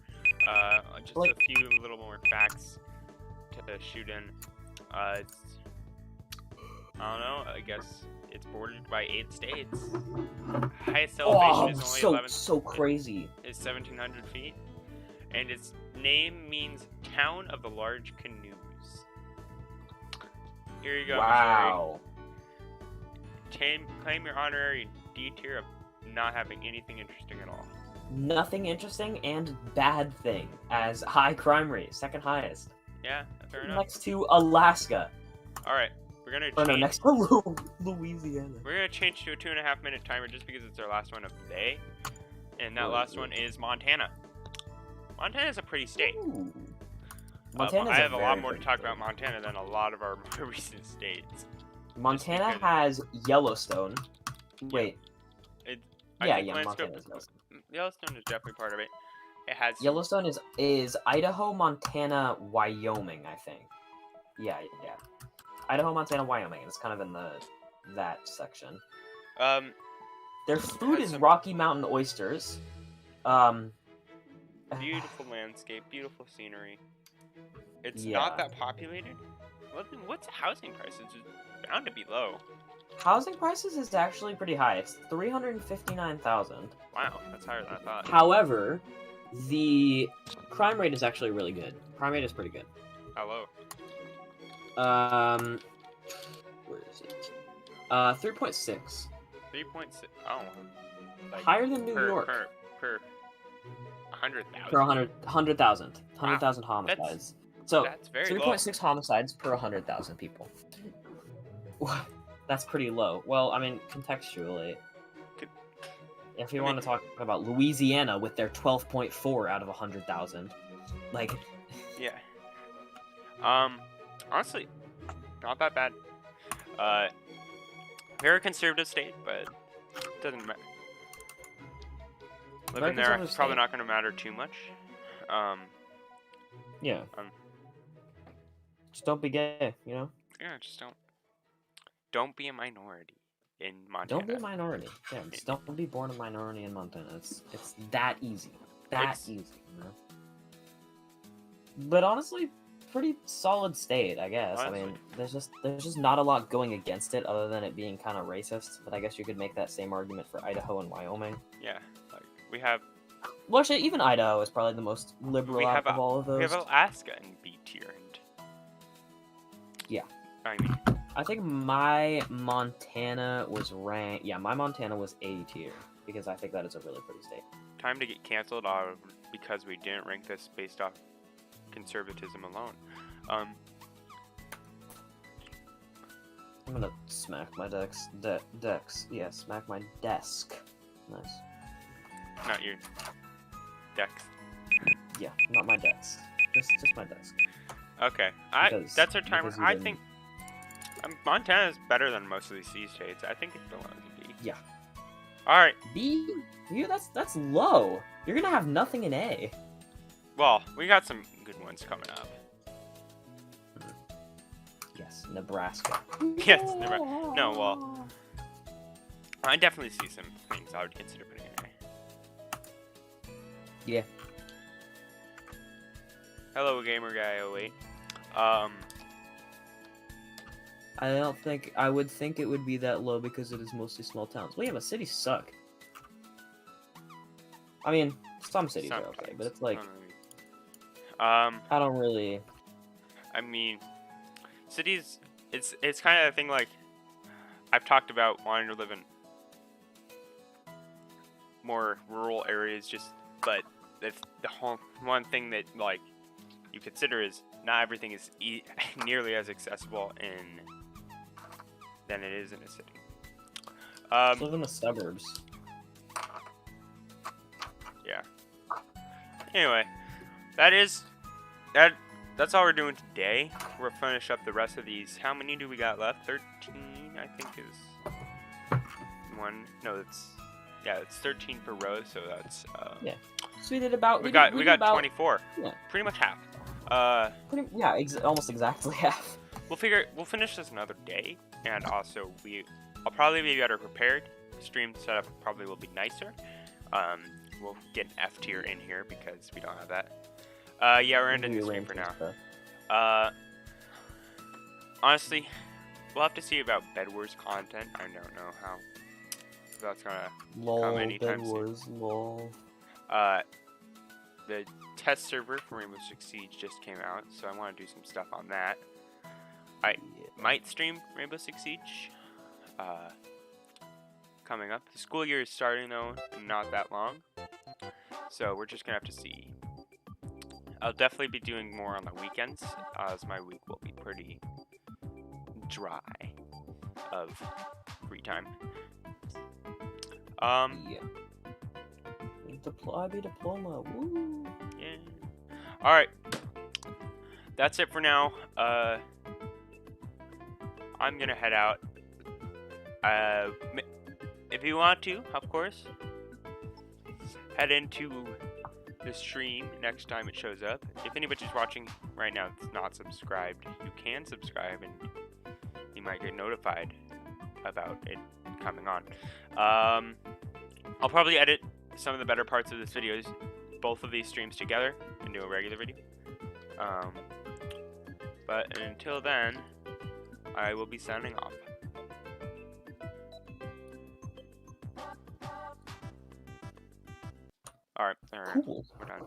Just like, a few little more facts to shoot in. It's... I don't know, I guess it's bordered by 8 states. Highest elevation is only so crazy. It's 1,700 feet. And its name means Town of the Large Canoes. Here you go, wow. Missouri. Claim your honorary D tier of not having anything interesting at all. Nothing interesting and bad thing as high crime rate, second highest. Yeah, fair enough. Next to Alaska. Alright, we're gonna change... Oh no, next to Louisiana. We're gonna change to a 2.5 minute timer just because it's our last one of the day. And that last one is Montana. Montana's a pretty state. I have a lot more to talk about Montana than a lot of our more recent states. Montana because has Yellowstone. Wait. I Yeah, think yeah, landscape. Montana is Yellowstone. Yellowstone is definitely part of it. It has some. Yellowstone is Idaho, Montana, Wyoming, I think. Yeah. Idaho, Montana, Wyoming. It's kind of in that section. Their food has is some Rocky Mountain oysters. beautiful landscape, beautiful scenery. It's not Yeah. that populated. What's housing prices? It's bound to be low. Housing prices is actually pretty high. It's 359,000. Wow, that's higher than I thought. However, the crime rate is actually really good. Crime rate is pretty good. How low? Where is it? 3.6. 3.6. Oh, like Higher than New York. Per 100,000. Per 100,000. Wow. 100,000 homicides. So That's very 3.6 homicides per 100,000 people. That's pretty low. Well, I mean, contextually, if you want to talk about Louisiana with their 12.4 out of 100,000, like, yeah. Honestly, not that bad. Very conservative state, but it doesn't matter. Living there is probably not going to matter too much. Yeah. Just don't be gay, you know? Yeah, just don't be a minority in Montana. Don't be a minority. Yeah, just don't be born a minority in Montana. It's that easy. Easy, you know? But honestly, pretty solid state, I guess. Honestly. I mean, there's just not a lot going against it other than it being kind of racist. But I guess you could make that same argument for Idaho and Wyoming. Yeah, like we have. Well, actually, even Idaho is probably the most liberal out of all of those. We have Alaska in B tier, and yeah. I mean, I think my Montana was ranked. Yeah, my Montana was A tier because I think that is a really pretty state. Time to get canceled because we didn't rank this based off conservatism alone. I'm gonna smack my desk. Yeah, smack my desk. Nice. Not your desk. Yeah, not my desk. Just my desk. Okay, that's our timer. I think Montana is better than most of these C states. I think it belongs in B. Yeah. All right. B? Yeah, that's low. You're gonna have nothing in A. Well, we got some good ones coming up. Yes, Nebraska. Yes, Nebraska. No, well, I definitely see some things I would consider putting in A. Yeah. Hello, gamer guy 08. I would think it would be that low because it is mostly small towns. Well, yeah, but cities suck. I mean, some cities are okay, but it's like, I don't really. I mean, cities. It's kind of a thing like I've talked about wanting to live in more rural areas. But that's the whole one thing that like you consider is not everything is nearly as accessible than it is in a city. Live in the suburbs. Yeah. Anyway, that's all we're doing today. We'll finish up the rest of these. How many do we got left? 13, I think is one. No, it's 13 per row. So that's yeah. So we did about. We got 24. Yeah. Pretty much half. Almost exactly half. We'll finish this another day, and also I'll probably be better prepared. Stream setup probably will be nicer. We'll get an F tier in here because we don't have that. Yeah, we're ending the stream for now. Honestly, we'll have to see about Bed Wars content. I don't know how that's gonna come anytime soon. Lol. The test server for Rainbow Six Siege just came out, so I want to do some stuff on that. I might stream Rainbow Six Siege coming up. The school year is starting though, not that long, so we're just gonna have to see. I'll definitely be doing more on the weekends, as my week will be pretty dry of free time. Yeah. IB diploma. Woo. Yeah. All right. That's it for now. I'm gonna head out. If you want to, of course, head into the stream next time it shows up. If anybody's watching right now that's not subscribed, you can subscribe and you might get notified about it coming on. I'll probably edit some of the better parts of this video, both of these streams together, and do a regular video. But until then, I will be signing off. Alright, Cool. we're done.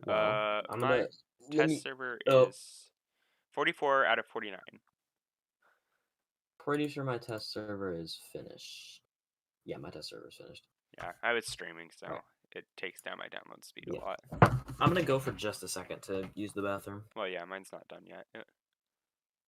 Well, my test server is 44 out of 49. Pretty sure my test server is finished. Yeah, my test server is finished. Yeah, I was streaming, so it takes down my download speed a lot. I'm gonna go for just a second to use the bathroom. Well, yeah, mine's not done yet.